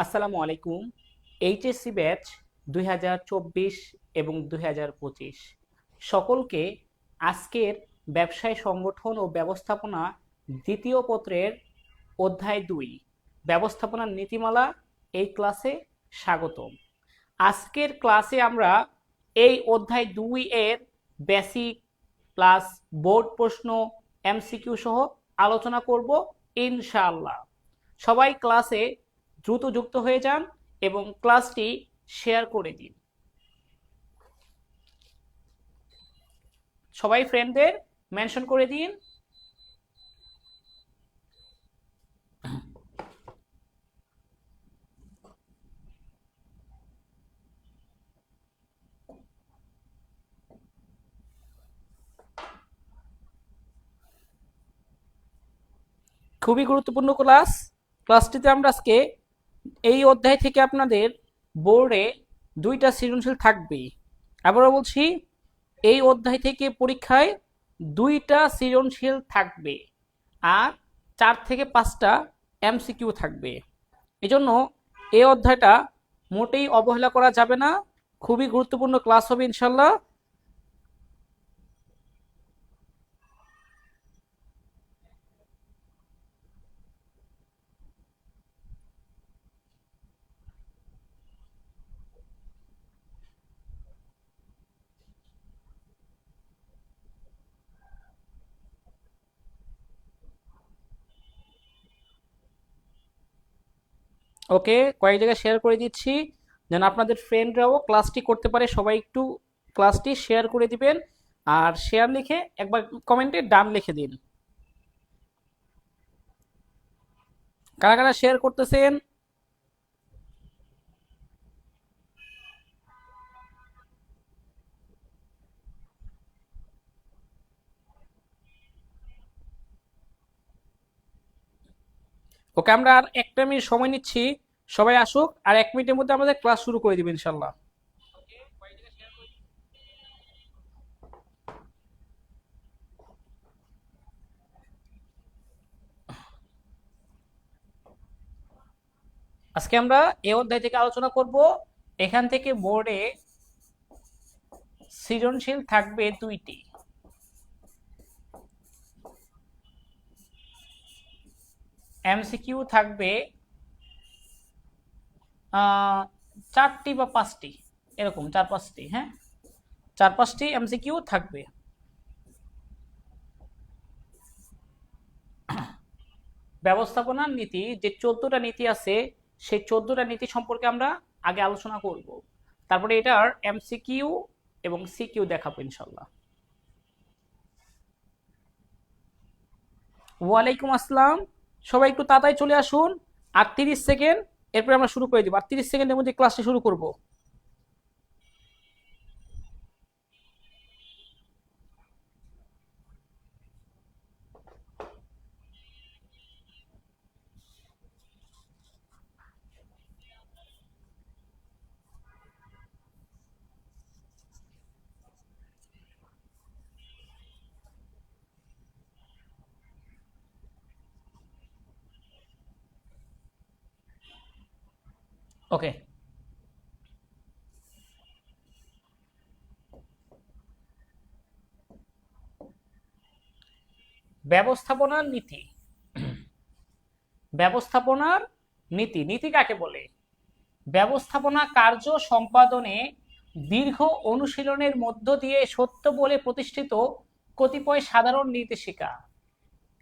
আসসালামু আলাইকুম। HSC batch 2024 এবং 2025 সকলকে আজকের ব্যবসায় সংগঠন ও ব্যবস্থাপনা দ্বিতীয় পত্রের অধ্যায় 2 ব্যবস্থাপনার নীতিমালা এই ক্লাসে স্বাগতম। আজকের ক্লাসে আমরা এই অধ্যায় 2 এর বেসিক প্লাস বোর্ড প্রশ্ন এমসিকিউ সহ আলোচনা করব ইনশাআল্লাহ। সবাই ক্লাসে দ্রুত যুক্ত হয়ে যান এবং ক্লাসটি শেয়ার করে দিন। সবাই ফ্রেন্ডদের মেনশন করে দিন। খুবই গুরুত্বপূর্ণ ক্লাসটিতে আমরা আজকে এই অধ্যায় থেকে আপনাদের বোর্ডে 2টা সৃজনশীল থাকবেই। আবারও বলছি, এই অধ্যায় থেকে পরীক্ষায় 2টা সৃজনশীল থাকবে আর 4 থেকে 5টা এমসিকিউ থাকবে। এজন্য এই অধ্যায়টা মোটেই অবহেলা করা যাবে না। খুবই গুরুত্বপূর্ণ ক্লাস হবে ইনশাল্লাহ। ওকে, কয়েক জায়গায় শেয়ার করে দিচ্ছি যেন আপনাদের ফ্রেন্ডরাও ক্লাসটি করতে পারে। সবাই একটু ক্লাসটি শেয়ার করে দিবেন আর শেয়ার লিখে একবার কমেন্টে ডান লিখে দিন। কারা কারা শেয়ার করতেছেন? ওকে, আমরা আর 1 মিনিট সময় নিচ্ছি। সবাই আসুক আর 1 মিনিটের মধ্যে আমাদের ক্লাস শুরু করে দিবেন ইনশাল্লাহ। আজকে আমরা এই অধ্যায় থেকে আলোচনা করব। এখান থেকে বোর্ডে সৃজনশীল থাকবে 2টি, এমসিকিউ থাকবে 4টি বা 5টি, এরকম 4-5টি। হ্যাঁ, 4-5টি এমসিকিউ থাকবে। ব্যবস্থাপনার নীতি যে 14টা নীতি আছে, সেই 14টা নীতি সম্পর্কে আমরা আগে আলোচনা করব, তারপরে এটার এমসিকিউ এবং সিকিউ দেখাবো ইনশাল্লাহ। ওয়ালাইকুম আসসালাম। সবাই একটু তাড়াতাড়ি চলে আসুন। আর 30 সেকেন্ড, এরপরে আমরা শুরু করে দিব। আর 30 সেকেন্ডের মধ্যে ক্লাসটি শুরু করব। ওকে, ব্যবস্থাপনার নীতি। ব্যবস্থাপনার নীতি, নীতি কাকে বলে? ব্যবস্থাপনা কার্য সম্পাদনে দীর্ঘ অনুশীলনের মধ্য দিয়ে সত্য বলে প্রতিষ্ঠিত কতিপয় সাধারণ নির্দেশিকা।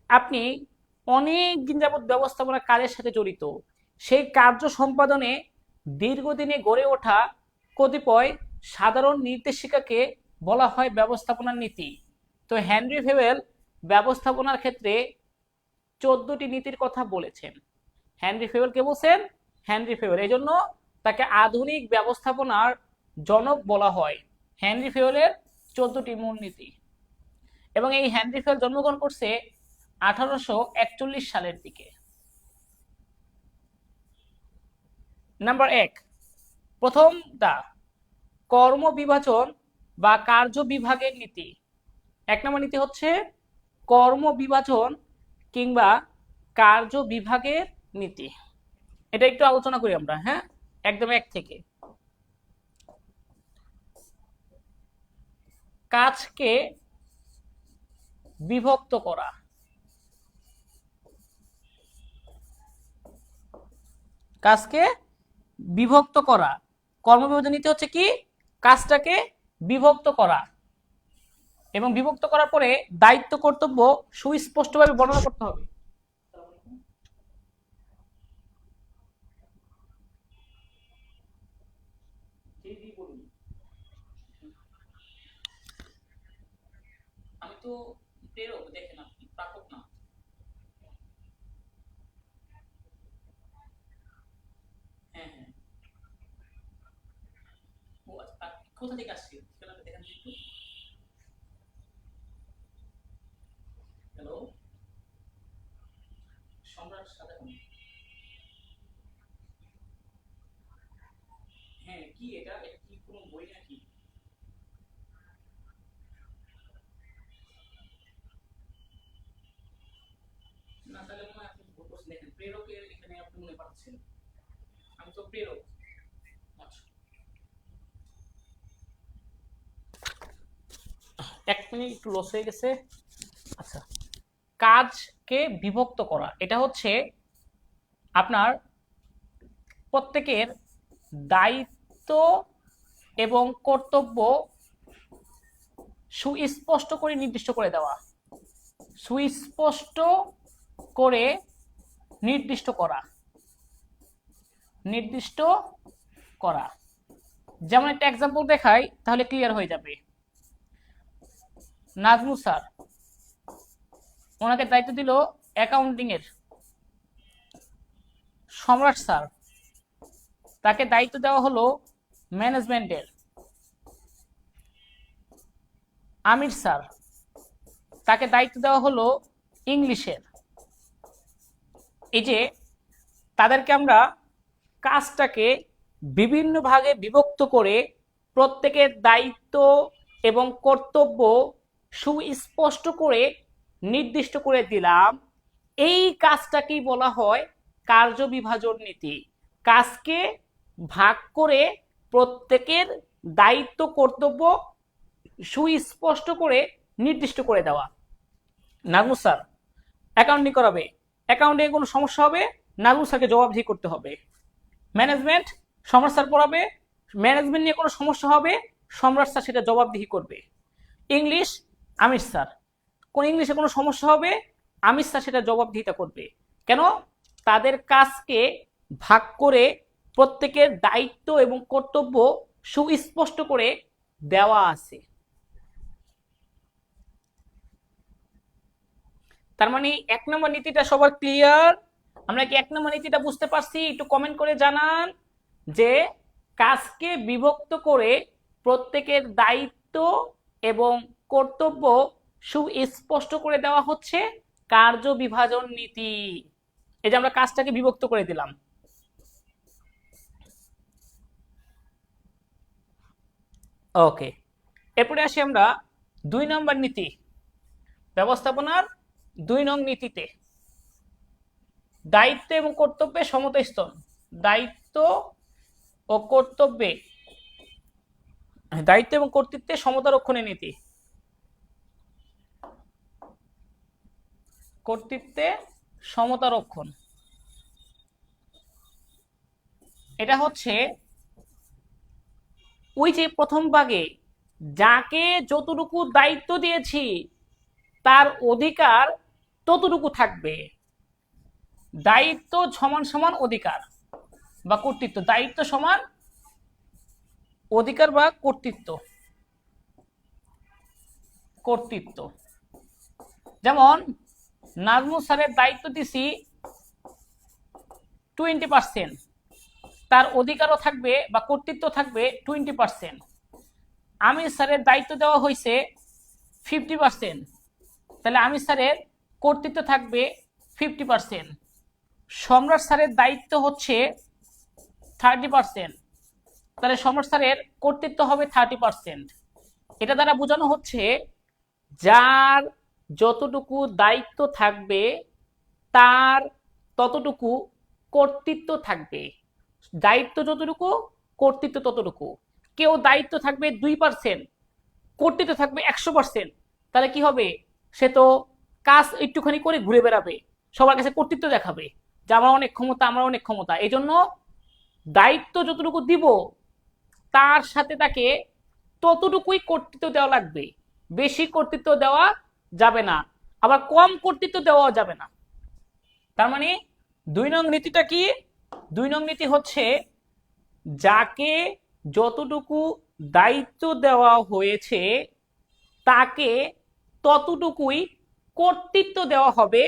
আপনি অনেক দিন যাবৎ ব্যবস্থাপনা কাজের সাথে জড়িত, সেই কার্য সম্পাদনে দীর্ঘদিনে গড়ে ওঠা কতিপয় সাধারণ নির্দেশিকাকে বলা হয় ব্যবস্থাপনার নীতি। তো হেনরি ফেভেল ব্যবস্থাপনার ক্ষেত্রে 14টি নীতির কথা বলেছেন। হেনরি ফেভেল কে বলছেন? হেনরি ফেভেল। এই জন্য তাকে আধুনিক ব্যবস্থাপনার জনক বলা হয়। হেনরি ফেভেলের 14টি মূলনীতি। এবং এই হেনরি ফেভেল জন্মগ্রহণ করছে 1841 সালের দিকে। নাম্বার 1, প্রথমটা কর্ম বিভাজন বা কার্য বিভাগের নীতি। 1 নম্বর নীতি হচ্ছে কর্ম বিভাজন কিংবা কার্য বিভাগের নীতি। এটা একটু আলোচনা করি আমরা, হ্যাঁ, একদম এক থেকে। কাজকে বিভক্ত করা, কাজকে বিভক্ত করা, কর্মবিভাজন নীতি হচ্ছে কি, কাজটাকে বিভক্ত করা এবং বিভক্ত করার পরে দায়িত্ব কর্তব্য সুস্পষ্টভাবে বর্ণনা করতে হবে। আমি তো প্রেরক, দেখেন আপনি প্রাপক না। হ্যাঁ হ্যাঁ, ও আচ্ছা, কোথা থেকে আসছে ঠিকানাটা দেখেন একটু। হ্যালো, সম্রাট সাধারণ। হ্যাঁ, কি এটা, এটা কি কোনো বই নাকি? না, তাহলে মনে হয় আপনি ভুল করছেন। দেখেন প্রেরকের এখানে আপনি মনে পাচ্ছেন, আমি তো প্রেরক। আচ্ছা, এক মিনিট একটু লস হয়ে গেছে। আচ্ছা, কাজকে বিভক্ত করা এটা হচ্ছে আপনার প্রত্যেকের দায়িত্ব এবং কর্তব্য সুস্পষ্ট করে নির্দিষ্ট করে দেওয়া, সুস্পষ্ট করে নির্দিষ্ট করা, নির্দিষ্ট করা। যেমন একটা এক্সাম্পল দেখাই তাহলে ক্লিয়ার হয়ে যাবে। নাজমু স্যার, ওনাকে দায়িত্ব দিল অ্যাকাউন্টিং এর। সম্রাট স্যার, তাকে দায়িত্ব দেওয়া হলো ম্যানেজমেন্টের। আমির স্যার, তাকে দায়িত্ব দেওয়া হলো ইংলিশের। এই যে তাদেরকে আমরা কাজটাকে বিভিন্ন ভাগে বিভক্ত করে প্রত্যেকের দায়িত্ব এবং কর্তব্য সুস্পষ্ট করে নির্দিষ্ট করে দিলাম। এই কাজটাকেই বলা হয় কার্য বিভাজন নীতি। কাজকে ভাগ করে প্রত্যেকের দায়িত্ব কর্তব্য সুস্পষ্ট করে নির্দিষ্ট করে দেওয়া। নাজমুস স্যার অ্যাকাউন্টিং করাবে, অ্যাকাউন্টিং কোনো সমস্যা হবে নাজমুস স্যারকে জবাবদিহি করতে হবে। ম্যানেজমেন্ট সম্রাট স্যার পড়াবে, ম্যানেজমেন্ট নিয়ে কোনো সমস্যা হবে সম্রাট স্যার সেটা জবাবদিহি করবে। ইংলিশ আমির স্যার, কোন ইংলিশে কোনো সমস্যা হবে আমির স্যার সেটা জবাবদিহিতা করবে। কেন? তাদের কাজকে ভাগ করে প্রত্যেকের দায়িত্ব এবং কর্তব্য সুস্পষ্ট করে দেওয়া আছে। তার মানে এক নম্বর নীতিটা সবার ক্লিয়ার? আমরা কি এক নম্বর নীতিটা বুঝতে পারছি? একটু কমেন্ট করে জানান যে কাজকে বিভক্ত করে প্রত্যেকের দায়িত্ব এবং কর্তব্য সুস্পষ্ট করে দেওয়া হচ্ছে কার্য বিভাজন নীতি। এই যে আমরা কাজটাকে বিভক্ত করে দিলাম। ওকে, এরপরে আসি আমরা 2 নম্বর নীতি, ব্যবস্থাপনার 2 নং নীতিতে দায়িত্ব এবং কর্তব্যে সমতা স্তর। দায়িত্ব ও কর্তব্যে, দায়িত্ব এবং কর্তৃত্বে সমতা রক্ষণের নীতি। কর্তৃত্বে সমতা রক্ষণ, এটা হচ্ছে ওই যে প্রথম ভাগে যাকে যতটুকু দায়িত্ব দিয়েছি তার অধিকার ততটুকু থাকবে। দায়িত্ব সমান সমান অধিকার বা কর্তৃত্ব, দায়িত্ব সমান অধিকার বা কর্তৃত্ব। কর্তৃত্ব যেমন নাজমুল স্যারের দায়িত্ব দিছি 20%, তার অধিকারও থাকবে বা কর্তৃত্ব থাকবে 20%। আমির স্যারের দায়িত্ব দেওয়া হয়েছে 50%, তাহলে আমির স্যারের কর্তৃত্ব থাকবে 50%। সম্রাট স্যারের দায়িত্ব হচ্ছে 30%, তাহলে সম্রাট স্যারের কর্তৃত্ব হবে 30%। এটা দ্বারা বোঝানো হচ্ছে যার যতটুকু দায়িত্ব থাকবে তার ততটুকু কর্তৃত্ব থাকবে। দায়িত্ব যতটুকু, কর্তৃত্ব ততটুকু। কেউ দায়িত্ব থাকবে 2%, কর্তৃত্ব থাকবে 100%, তাহলে কি হবে? সে তো কাজ একটুখানি করে ঘুরে বেড়াবে, সবার কাছে কর্তৃত্ব দেখাবে যে আমার অনেক ক্ষমতা, আমার অনেক ক্ষমতা। এই জন্য দায়িত্ব যতটুকু দিব তার সাথে তাকে ততটুকুই কর্তৃত্ব দেওয়া লাগবে, বেশি কর্তৃত্ব দেওয়া যাবে না, আবার কম কর্তৃত্ব দেওয়া যাবে না। তার মানে 2 নং নীতিটা কি? 2 নং নীতি হচ্ছে যাকে যতটুকু দায়িত্ব দেওয়া হয়েছে তাকে ততটুকুই কর্তৃত্ব দেওয়া হবে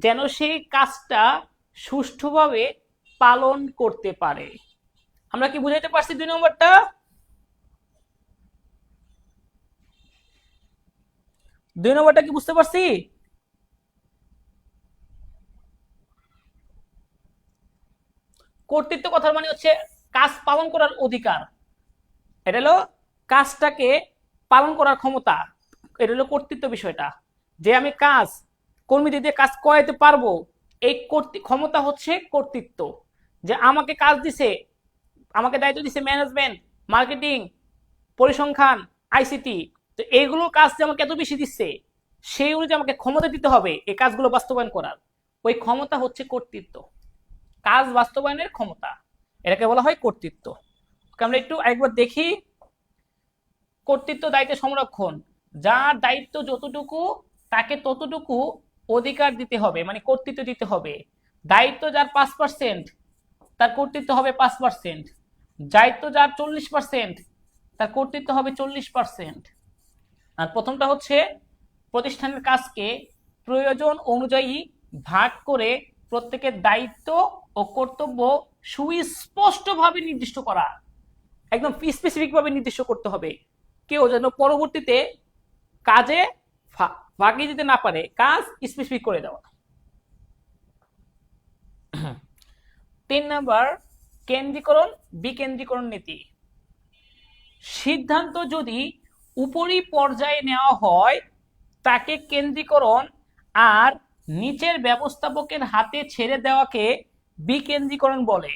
যেন সেই কাজটা সুষ্ঠুভাবে পালন করতে পারে। আমরা কি বুঝাইতে পারছি 2 নম্বরটা? 2 নম্বরটা কি বুঝতে পারছি? কর্তৃত্ব কথার মানে হচ্ছে কাজ পালন করার অধিকার, এটা হলো কাজটাকে পালন করার ক্ষমতা, এটা হলো কর্তৃত্ব বিষয়টা। যে আমি কাজ কর্মীদের দিয়ে কাজ করাইতে পারবো, এই ক্ষমতা হচ্ছে কর্তৃত্ব। যে আমাকে কাজ দিছে, আমাকে দায়িত্ব দিছে ম্যানেজমেন্ট, মার্কেটিং, পরিসংখ্যান, আইসিটি, তো এইগুলো কাজ যে আমাকে এত বেশি দিচ্ছে, সেই অনুযায়ী আমাকে ক্ষমতা দিতে হবে এই কাজগুলো বাস্তবায়ন করার। ওই ক্ষমতা হচ্ছে কর্তৃত্ব, কাজ বাস্তবায়নের ক্ষমতা, এটাকে বলা হয় কর্তৃত্ব। আমরা একটু একবার দেখি। কর্তৃত্ব দায়িত্ব সংরক্ষণ, যার দায়িত্ব যতটুকু তাকে ততটুকু অধিকার দিতে হবে, মানে কর্তৃত্ব দিতে হবে। দায়িত্ব যার 5%, তার কর্তৃত্ব হবে 5%। দায়িত্ব যার 40%, তার কর্তৃত্ব হবে 40%। আর প্রথমটা হচ্ছে প্রতিষ্ঠানের কাজকে প্রয়োজন অনুযায়ী ভাগ করে প্রত্যেকের দায়িত্ব ও কর্তব্য সুস্পষ্টভাবে নির্দিষ্ট করা, একদম স্পেসিফিক ভাবে নির্দিষ্ট করতে হবে, কেউ যেন পরবর্তীতে কাজে ফাঁকি দিতে না পারে, কাজ স্পেসিফিক করে দেওয়া। 3 নম্বর কেন্দ্রীকরণ বিকেন্দ্রীকরণ নীতি। সিদ্ধান্ত যদি উপরি পর্যায়ে নেওয়া হয় তাকে কেন্দ্রীকরণ, আর নিচের ব্যবস্থাপকের হাতে ছেড়ে দেওয়াকে বিকেন্দ্রীকরণ বলে।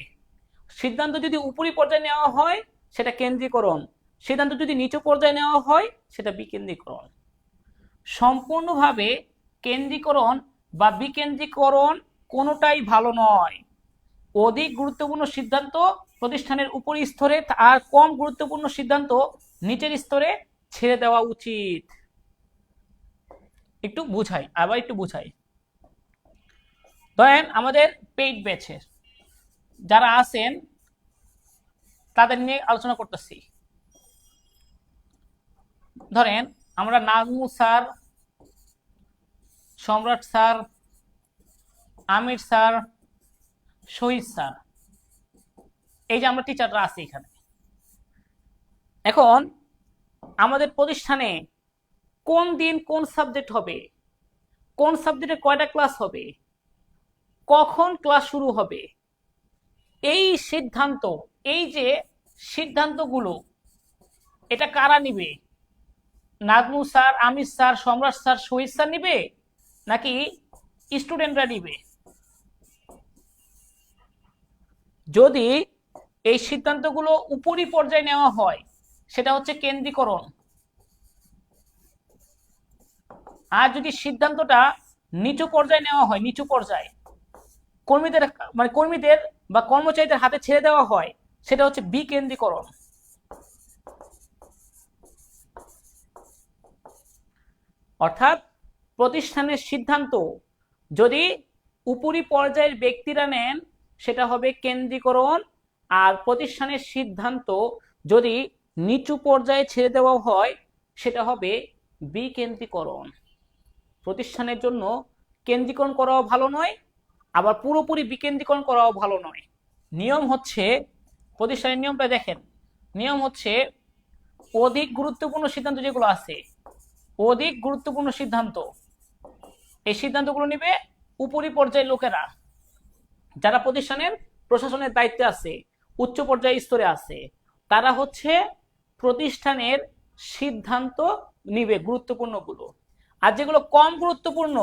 সিদ্ধান্ত যদি উপরি পর্যায়ে নেওয়া হয় সেটা কেন্দ্রীকরণ, সিদ্ধান্ত যদি নিচু পর্যায়ে নেওয়া হয় সেটা বিকেন্দ্রীকরণ। সম্পূর্ণভাবে কেন্দ্রীকরণ বা বিকেন্দ্রীকরণ কোনোটাই ভালো নয়। অধিক গুরুত্বপূর্ণ সিদ্ধান্ত প্রতিষ্ঠানের উপরি স্তরে আর কম গুরুত্বপূর্ণ সিদ্ধান্ত নিচের স্তরে ছেড়ে দেওয়া উচিত। একটু বুঝাই, আবার একটু বুঝাই। ধরেন আমাদের পেইড ব্যাচের যারা আছেন তাদের নিয়ে আলোচনা করতেছি। ধরেন আমরা নাজমু স্যার, সম্রাট স্যার, আমির স্যার, শহীদ স্যার, এই যে আমরা টিচাররা আছি এখানে। এখন আমাদের প্রতিষ্ঠানে কোন দিন কোন সাবজেক্ট হবে, কোন সাবজেক্টে কয়টা ক্লাস হবে, কখন ক্লাস শুরু হবে, এই সিদ্ধান্ত, এই যে সিদ্ধান্তগুলো, এটা কারা নিবে? নাজমু স্যার, আমির স্যার, সম্রাট স্যার, শহীদ স্যার নিবে নাকি স্টুডেন্টরা নিবে? যদি এই সিদ্ধান্তগুলো উপরি পর্যায়ে নেওয়া হয় সেটা হচ্ছে কেন্দ্রীকরণ, আর যদি সিদ্ধান্তটা নিচু পর্যায়ে নেওয়া হয়, নিচু পর্যায়ে কর্মীদের বা কর্মচারীদের হাতে ছেড়ে দেওয়া হয় সেটা হচ্ছে বিকেন্দ্রীকরণ। অর্থাৎ প্রতিষ্ঠানের সিদ্ধান্ত যদি উপরি পর্যায়ের ব্যক্তিরা নেন সেটা হবে কেন্দ্রীকরণ, আর প্রতিষ্ঠানের সিদ্ধান্ত যদি নিচু পর্যায়ে ছেড়ে দেওয়া হয় সেটা হবে বিকেন্দ্রীকরণ। প্রতিষ্ঠানের জন্য কেন্দ্রীকরণ করাও ভালো নয়, আবার পুরোপুরি বিকেন্দ্রীকরণ করাও ভালো নয়। নিয়ম হচ্ছে, প্রতিষ্ঠানের নিয়মটা দেখেন, নিয়ম হচ্ছে অধিক গুরুত্বপূর্ণ সিদ্ধান্ত যেগুলো আছে, অধিক গুরুত্বপূর্ণ সিদ্ধান্ত, এই সিদ্ধান্তগুলো নেবে উপরি পর্যায়ের লোকেরা, যারা প্রতিষ্ঠানের প্রশাসনের দায়িত্বে আছে, উচ্চ পর্যায়ের স্তরে আছে, তারা হচ্ছে প্রতিষ্ঠানের সিদ্ধান্ত নিবে গুরুত্বপূর্ণগুলো। আর যেগুলো কম গুরুত্বপূর্ণ,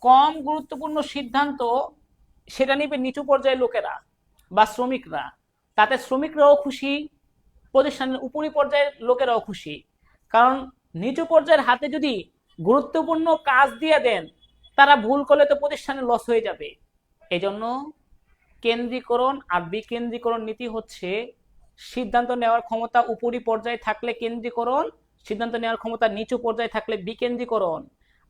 কম গুরুত্বপূর্ণ সিদ্ধান্ত সেটা নেবে নিচু পর্যায়ের লোকেরা বা শ্রমিকরা, তাতে শ্রমিকরাও খুশি, প্রতিষ্ঠানের উপরি পর্যায়ের লোকেরাও খুশি। কারণ নিচু পর্যায়ের হাতে যদি গুরুত্বপূর্ণ কাজ দিয়ে দেন, তারা ভুল করলে তো প্রতিষ্ঠানে লস হয়ে যাবে। এজন্য কেন্দ্রীকরণ আর বিকেন্দ্রীকরণ নীতি হচ্ছে সিদ্ধান্ত নেওয়ার ক্ষমতা উপরি পর্যায়ে থাকলে কেন্দ্রীকরণ, সিদ্ধান্ত নেওয়ার ক্ষমতা নিচু পর্যায়ে থাকলে বিকেন্দ্রীকরণ।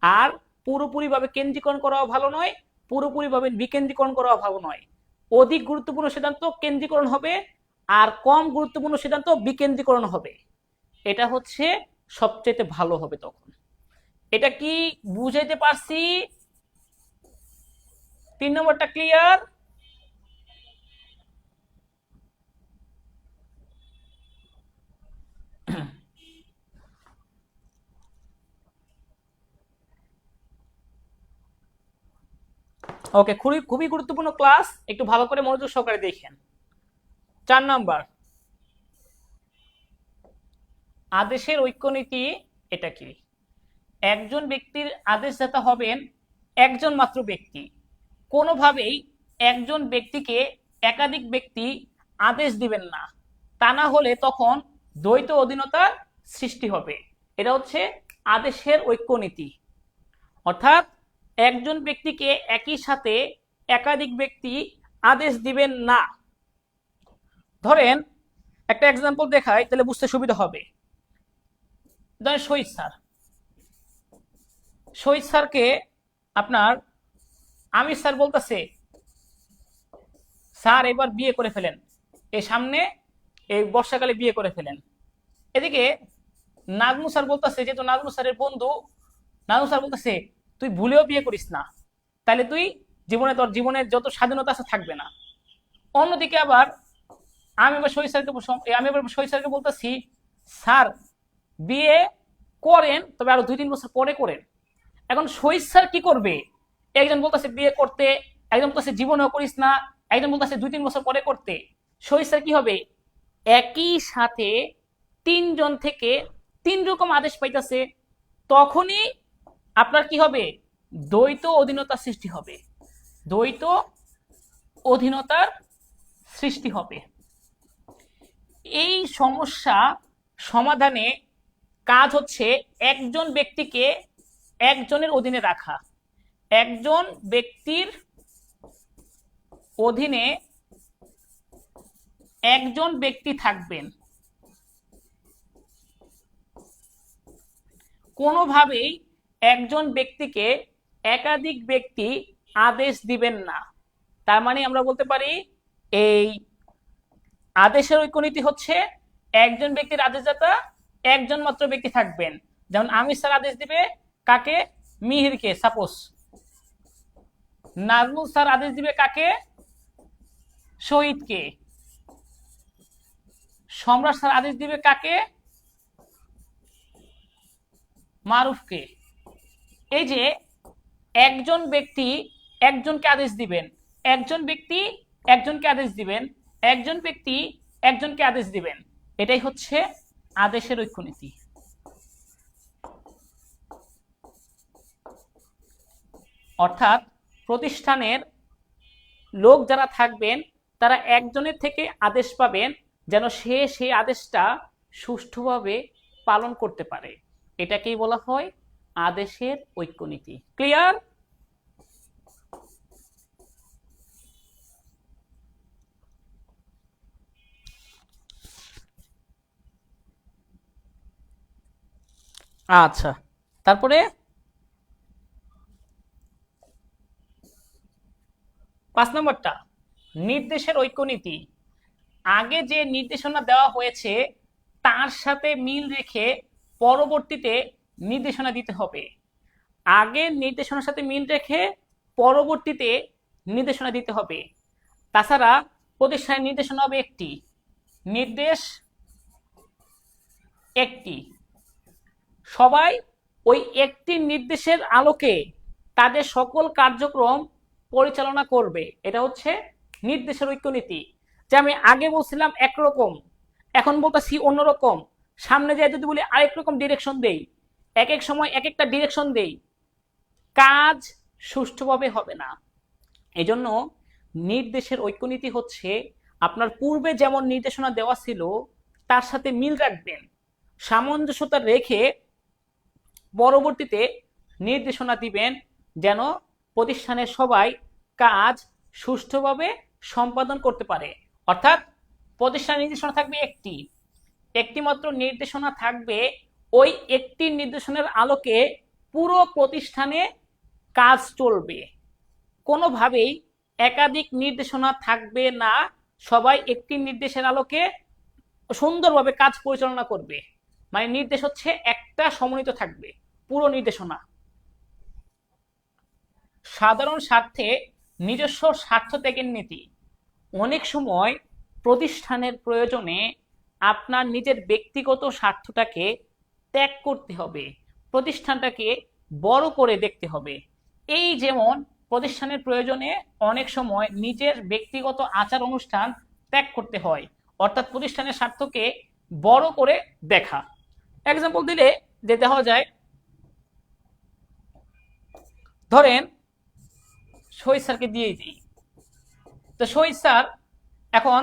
আর পুরোপুরিভাবে কেন্দ্রীকরণ করাও ভালো নয়, পুরোপুরিভাবে বিকেন্দ্রীকরণ করাও ভালো নয়। অধিক গুরুত্বপূর্ণ সিদ্ধান্ত কেন্দ্রীকরণ হবে, আর কম গুরুত্বপূর্ণ সিদ্ধান্ত বিকেন্দ্রীকরণ হবে। এটা হচ্ছে সবচেয়ে ভালো হবে তখন। এটা কি বুঝাইতে পারছি? 3 নম্বরটা ক্লিয়ার? ওকে, খুবই খুবই গুরুত্বপূর্ণ ক্লাস, একটু ভালো করে মনোযোগ সহকারে দেখেন। 4 নাম্বার, আদেশের ঐক্যনীতি এটা কি? একজন ব্যক্তির আদেশদাতা হবেন একজন মাত্র ব্যক্তি। কোনোভাবেই একজন ব্যক্তিকে একাধিক ব্যক্তি আদেশ দিবেন না, তা না হলে তখন দ্বৈত অধীনতার সৃষ্টি হবে। এটা হচ্ছে আদেশের ঐক্যনীতি। অর্থাৎ একজন ব্যক্তিকে একই সাথে একাধিক ব্যক্তি আদেশ দিবেন না। ধরেন একটা এক্সাম্পল দেখাই, তাহলে বুঝতে সুবিধা হবে। ধরেন শহীদ স্যার, শহীদ স্যারকে আপনার আমির স্যার বলতেছে, স্যার এবার বিয়ে করে ফেলেন, এই সামনে এই বর্ষাকালে বিয়ে করে ফেলেন। এদিকে নাজমু স্যার বলতেছে, যেহেতু নাজমু স্যারের বন্ধু, নাজমু স্যার বলতেছে তুই ভুলেও বিয়ে করিস না, তাহলে তুই জীবনে তোর জীবনের যত স্বাধীনতা আছে থাকবে না। অন্যদিকে আবার আমি এবার শহীদ স্যারকে বলতেছি, স্যার বিয়ে করেন, তবে আরো 2-3 বছর পরে করেন। এখন শহীদ স্যার কি করবে? একজন বলতেছে বিয়ে করতে, একজন বলতেছে জীবনেও করিস না, একজন বলতেছে 2-3 বছর পরে করতে। শহীদ স্যার কি হবে? একই সাথে 3 জন থেকে 3 রকম আদেশ পাইতেছে, তখনই আপনার কি হবে? দ্বৈত অধীনতার সৃষ্টি হবে, দ্বৈত অধীনতার সৃষ্টি হবে। এই সমস্যা সমাধানে কাজ হচ্ছে একজন ব্যক্তিকে একজনের অধীনে রাখা। একজন ব্যক্তির অধীনে একজন ব্যক্তি থাকবেন, কোনোভাবেই একজন ব্যক্তিকে একাধিক ব্যক্তি আদেশ দিবেন না। তার মানে আমরা বলতে পারি এই আদেশের ঐক্যনীতি হচ্ছে একজন ব্যক্তির আদেশদাতা একজন মাত্র ব্যক্তি থাকবেন। যেমন আমির স্যার আদেশ দিবে কাকে? মিহিরকে, সাপোজ। নাজমুল স্যার আদেশ দিবে কাকে? শহীদকে। সম্রাট স্যার আদেশ দিবে কাকে? মারুফকে। এই যে একজন ব্যক্তি একজনকে আদেশ দিবেন, একজন ব্যক্তি একজনকে আদেশ দিবেন, একজন ব্যক্তি একজনকে আদেশ দিবেন, এটাই হচ্ছে আদেশের ঐক্যনীতি। অর্থাৎ প্রতিষ্ঠানের লোক যারা থাকবেন তারা একজনের থেকে আদেশ পাবেন যেন সে সেই আদেশটা সুষ্ঠুভাবে পালন করতে পারে। এটাকেই বলা হয় আদেশের ঐক্যনীতি। ক্লিয়ার? আচ্ছা, তারপরে 5 নম্বরটা নির্দেশের ঐক্যনীতি। আগে যে নির্দেশনা দেওয়া হয়েছে তার সাথে মিল রেখে পরবর্তীতে নির্দেশনা দিতে হবে। আগে নির্দেশনার সাথে মিল রেখে পরবর্তীতে নির্দেশনা দিতে হবে। তাছাড়া প্রতিষ্ঠানের নির্দেশনা হবে একটি, নির্দেশ একটি, সবাই ওই একটি নির্দেশের আলোকে তাদের সকল কার্যক্রম পরিচালনা করবে। এটা হচ্ছে নির্দেশের ঐক্যনীতি। যে আমি আগে বলছিলাম একরকম, এখন বলতেছি অন্যরকম, সামনে যায় যদি বলি আরেক রকম ডিরেকশন দেই, এক এক সময় এক একটা ডিরেকশন দেই, কাজ সুষ্ঠুভাবে হবে না। এজন্য নির্দেশের ঐক্যনীতি হচ্ছে আপনার পূর্বে যেমন নির্দেশনা দেওয়া ছিল তার সাথে মিল রাখবেন, সামঞ্জস্যতা রেখে পরবর্তীতে নির্দেশনা দিবেন যেন প্রতিষ্ঠানের সবাই কাজ সুষ্ঠুভাবে সম্পাদন করতে পারে। অর্থাৎ প্রতিষ্ঠানের নির্দেশনা থাকবে একটি মাত্র নির্দেশনা থাকবে, ওই একটি নির্দেশনার আলোকে পুরো প্রতিষ্ঠানে কাজ চলবে, কোনোভাবেই একাধিক নির্দেশনা থাকবে না, সবাই একটি নির্দেশের আলোকে সুন্দরভাবে কাজ পরিচালনা করবে। মানে নির্দেশ হচ্ছে একটা সমন্বিত থাকবে পুরো নির্দেশনা। সাধারণ স্বার্থে নিজস্ব স্বার্থ ত্যাগের নীতি। অনেক সময় প্রতিষ্ঠানের প্রয়োজনে আপনার নিজের ব্যক্তিগত স্বার্থটাকে ত্যাগ করতে হবে, প্রতিষ্ঠানটাকে বড় করে দেখতে হবে। এই যেমন প্রতিষ্ঠানের প্রয়োজনে অনেক সময় নিজের ব্যক্তিগত আচার অনুষ্ঠান ত্যাগ করতে হয়, অর্থাৎ প্রতিষ্ঠানের স্বার্থকে বড় করে দেখা। এক্সাম্পল দিলে যে দেখা যায়, ধরেন শহীদ স্যারকে দিয়েই দিই। তো শহীদ স্যার এখন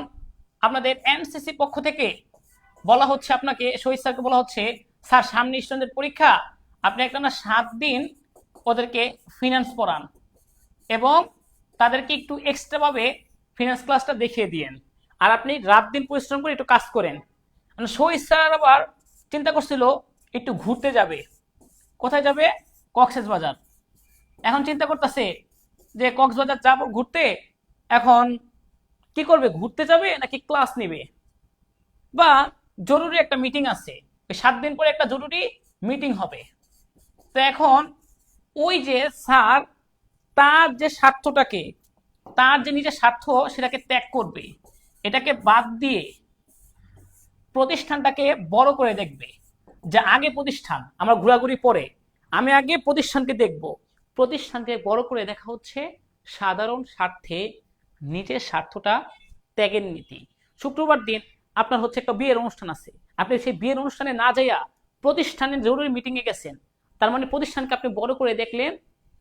আপনাদের এনসিসি পক্ষ থেকে বলা হচ্ছে, আপনাকে শহীদ স্যারকে বলা হচ্ছে, স্যার সামনে স্টুডেন্টদের পরীক্ষা, আপনি একটা না 7 দিন ওদেরকে ফিনান্স পড়ান এবং তাদেরকে একটু এক্সট্রা ভাবে ফিনান্স ক্লাসটা দেখিয়ে দিয়েন, আর আপনি রাত দিন পরিশ্রম করে একটু কাজ করেন। শহীদ স্যার আবার চিন্তা করছিল একটু ঘুরতে যাবে। কোথায় যাবে? কক্সবাজার। এখন চিন্তা করতেছে যে কক্সবাজার যাবো ঘুরতে, এখন কি করবে, ঘুরতে যাবে নাকি ক্লাস নেবে, বা জরুরি একটা মিটিং আছে, 7 দিন পরে একটা জরুরি মিটিং হবে। তো এখন ওই যে স্যার তার যে স্বার্থটাকে, তার যে নিজের স্বার্থ সেটাকে ত্যাগ করবে, এটাকে বাদ দিয়ে প্রতিষ্ঠানটাকে বড় করে দেখবে। যে আগে প্রতিষ্ঠান, আমরা ঘোরাঘুরি পরে, আমি আগে প্রতিষ্ঠানকে দেখব। প্রতিষ্ঠানকে বড় করে দেখা হচ্ছে সাধারণ স্বার্থে নিজের স্বার্থটা ত্যাগের নীতি। শুক্রবার দিন আপনার হচ্ছে একটা বিয়ের অনুষ্ঠান আছে, আপনি সেই বিয়ের অনুষ্ঠানে না যাইয়া প্রতিষ্ঠানের জরুরি মিটিংয়ে গেছেন, তার মানে প্রতিষ্ঠানকে আপনি বড় করে দেখলেন।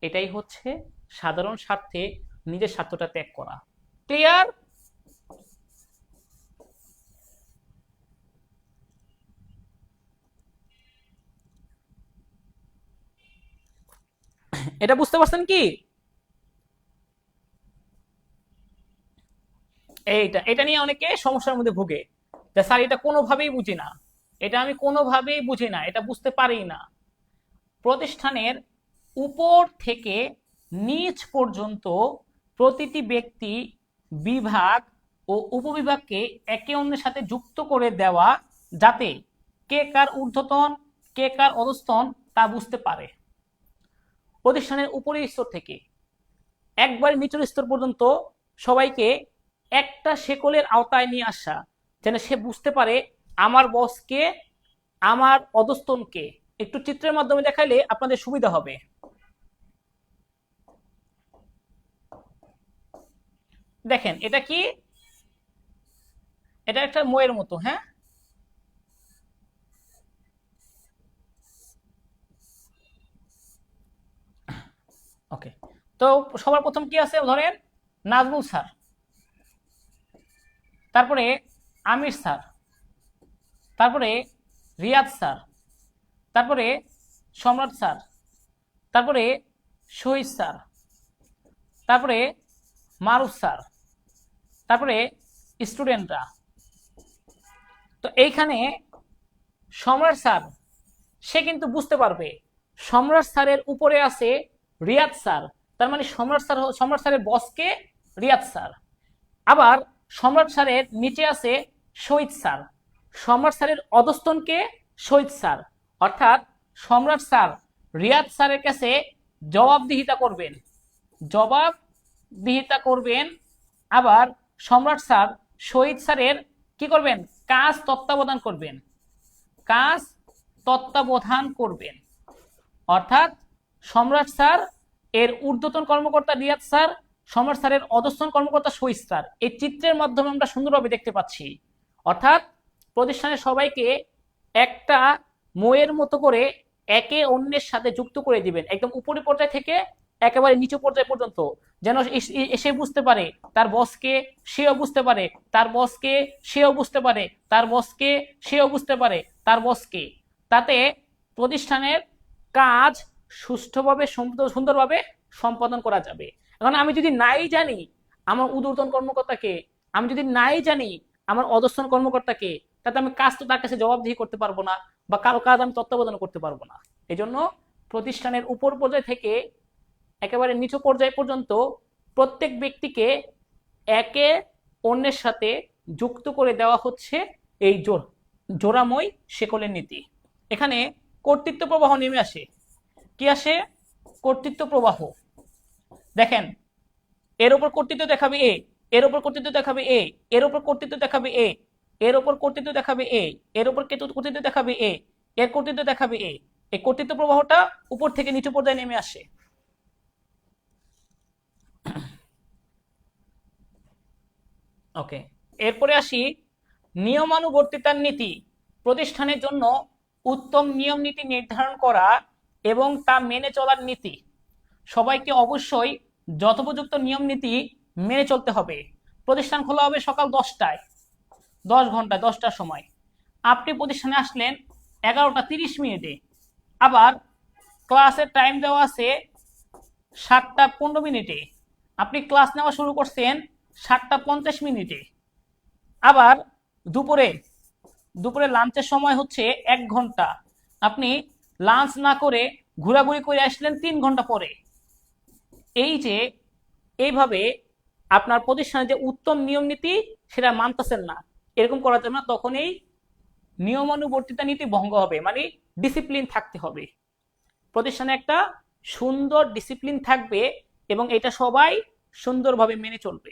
এটাই হচ্ছে সাধারণ স্বার্থে নিজের স্বার্থটা ত্যাগ করা। ক্লিয়ার? এটা বুঝতে পারছেন কি? এটা নিয়ে অনেকে সমস্যার মধ্যে ভুগে, যে স্যার এটা কোনোভাবেই বুঝি না, এটা আমি কোনোভাবেই বুঝি না, এটা বুঝতে পারি না। প্রতিষ্ঠানের উপর থেকে নিচ পর্যন্ত প্রতিটি ব্যক্তি, বিভাগ ও উপবিভাগকে একে অন্যের সাথে যুক্ত করে দেওয়া, যাতে কে কার ঊর্ধ্বতন কে কার অধস্তন তা বুঝতে পারে। প্রতিষ্ঠানের উপরের স্তর থেকে একবার নিচের স্তর পর্যন্ত সবাইকে একটা শেকলের আওতায় নিয়ে আসা, যেন সে বুঝতে পারে আমার বসকে, আমার অধস্তনকে। একটু চিত্রের মাধ্যমে দেখাইলে আপনাদের সুবিধা হবে। দেখেন এটা কি, এটা একটা ময়ের মতো, হ্যাঁ, ওকে। তো সবার প্রথম কি আছে, ধরেন নাজমুল স্যার, তারপরে আমির স্যার, তারপরে রিয়াদ স্যার, তারপরে সম্রাট স্যার, তারপরে শহীদ স্যার, তারপরে মারুফ স্যার, তারপরে স্টুডেন্টরা। তো এইখানে সম্রাট স্যার, সে কিন্তু বুঝতে পারবে সম্রাট স্যারের উপরে আছে রিয়াদ স্যার, তার মানে সম্রাট স্যারের বসকে রিয়াদ স্যার। আবার সম্রাট স্যারের নিচে আছে শহীদ স্যার, সম্রাট স্যারের অধস্তনকে শহীদ স্যার। অর্থাৎ সম্রাট স্যার রিয়াদ স্যারের কাছে জবাবদিহিতা করবেন। আবার সম্রাট স্যার শহীদ স্যারের কি করবেন, কাজ তত্ত্বাবধান করবেন। অর্থাৎ সম্রাট স্যার এর ঊর্ধ্বতন কর্মকর্তা রিয়াদ স্যার, সম্রাট স্যারের অধস্তন কর্মকর্তা শহীদ স্যার। এই চিত্রের মাধ্যমে আমরা সুন্দরভাবে দেখতে পাচ্ছি। অর্থাৎ প্রতিষ্ঠানের সবাইকে একটা ময়ের মতো করে একে অন্যের সাথে যুক্ত করে দিবেন, একদম উপরি পর্যায় থেকে একেবারে নিচু পর্যায় পর্যন্ত, যেন এসে বুঝতে পারে তার বসকে, সেও বুঝতে পারে তার বসকে, সেও বুঝতে পারে তার বসকে, সেও বুঝতে পারে তার বসকে, তাতে প্রতিষ্ঠানের কাজ সুষ্ঠুভাবে সুন্দরভাবে সম্পাদন করা যাবে। এখন আমি যদি নাই জানি আমার ঊর্ধ্বতন কর্মকর্তাকে, আমি যদি নাই জানি আমার অধস্তন কর্মকর্তাকে, তাতে আমি কাজ তো তার কাছে জবাবদিহি করতে পারবো না, বা কারো কাজ আমি তত্ত্বাবধান করতে পারবো না। এই জন্য প্রতিষ্ঠানের উপর পর্যায় থেকে একেবারে নিচু পর্যায় পর্যন্ত প্রত্যেক ব্যক্তিকে একে অন্যের সাথে যুক্ত করে দেওয়া হচ্ছে এই জোড়াময় শেকলের নীতি। এখানে কর্তৃত্ব প্রবাহ নেমে আসে। কি আসে? কর্তৃত্ব প্রবাহ। দেখেন, এর উপর কর্তৃত্ব দেখাবে এ, এর উপর কর্তৃত্ব দেখাবে এ, এর উপর কর্তৃত্ব দেখাবে এ, এর উপর কর্তৃত্ব দেখাবে এ, এর উপর কর্তৃত্ব দেখাবে এ, এর কর্তৃত্ব দেখাবে এ। এই কর্তৃত্ব প্রবাহটা উপর থেকে নিচু পর্যায়ে নেমে আসে। ওকে, এরপরে আসি নিয়মানুবর্তিতার নীতি। প্রতিষ্ঠানের জন্য উত্তম নিয়ম নীতি নির্ধারণ করা এবং তা মেনে চলার নীতি। সবাইকে অবশ্যই যথোপযুক্ত নিয়ম নীতি মেনে চলতে হবে। প্রতিষ্ঠান খোলা হবে সকাল 10টায়, 10 ঘন্টা, 10টার সময়। আপনি প্রতিষ্ঠানে আসলেন 11টা 30 মিনিটে, আবার ক্লাসের টাইম দেওয়া আছে 7টা 15 মিনিটে, আপনি ক্লাস নেওয়া শুরু করছেন 7টা 50 মিনিটে, আবার দুপুরে লাঞ্চের সময় হচ্ছে 1 ঘন্টা, আপনি লাঞ্চ না করে ঘোরাঘুরি করে আসলেন 3 ঘন্টা পরে। এই যে এইভাবে আপনার প্রতিষ্ঠানে যে উত্তম নিয়ম নীতি সেটা মানতেছেন না, এরকম করা যাবে না। তখন এই নিয়মানুবর্তিতা নীতি ভঙ্গ হবে, মানে ডিসিপ্লিন থাকতে হবে। প্রতিষ্ঠানে একটা সুন্দর ডিসিপ্লিন থাকবে এবং এটা সবাই সুন্দরভাবে মেনে চলবে।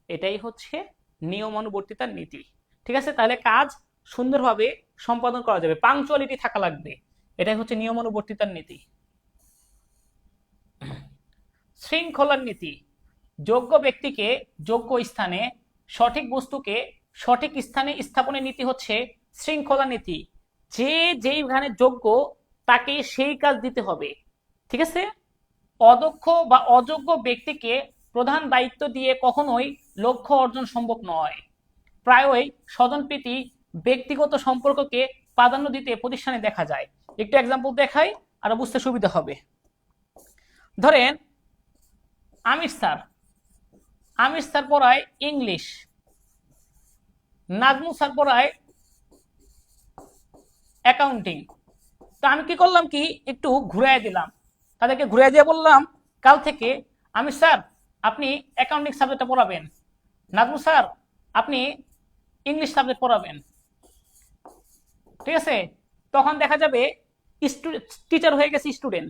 এটাই হচ্ছে নিয়মানুবর্তিতার নীতি। ঠিক আছে, তাহলে কাজ সুন্দরভাবে সম্পাদন করা যাবে, পাংচুয়ালিটি থাকা লাগবে। এটাই হচ্ছে নিয়মানুবর্তিতার নীতি। শৃঙ্খলার নীতি। যোগ্য ব্যক্তিকে যোগ্য স্থানে, সঠিক বস্তুকে সঠিক স্থানে স্থাপনের নীতি হচ্ছে শৃঙ্খলা নীতি। যে যেইখানে যোগ্য তাকে সেই কাজ দিতে হবে। ঠিক আছে, অদক্ষ বা অযোগ্য ব্যক্তিকে প্রধান দায়িত্ব দিয়ে কখনোই লক্ষ্য অর্জন সম্ভব নয়। প্রায়ই স্বজনপ্রীতি, ব্যক্তিগত সম্পর্ককে প্রাধান্য দিতে প্রতিষ্ঠানে দেখা যায়। একটু এক্সাম্পল দেখাই, আর বুঝতে সুবিধা হবে। ধরেন আমির স্যার পড়ায় ইংলিশ, নাজমু স্যার পড়ায় অ্যাকাউন্টিং। তো আমি কি করলাম, কি একটু ঘুরাই দিলাম, তাদেরকে ঘুরাই দিয়ে বললাম কাল থেকে আমির স্যার আপনি অ্যাকাউন্টিং সাবজেক্টটা পড়াবেন, নাজমু স্যার আপনি ইংলিশ সাবজেক্ট পড়াবেন। ঠিক আছে, তখন দেখা যাবে টিচার হয়ে গেছে স্টুডেন্ট,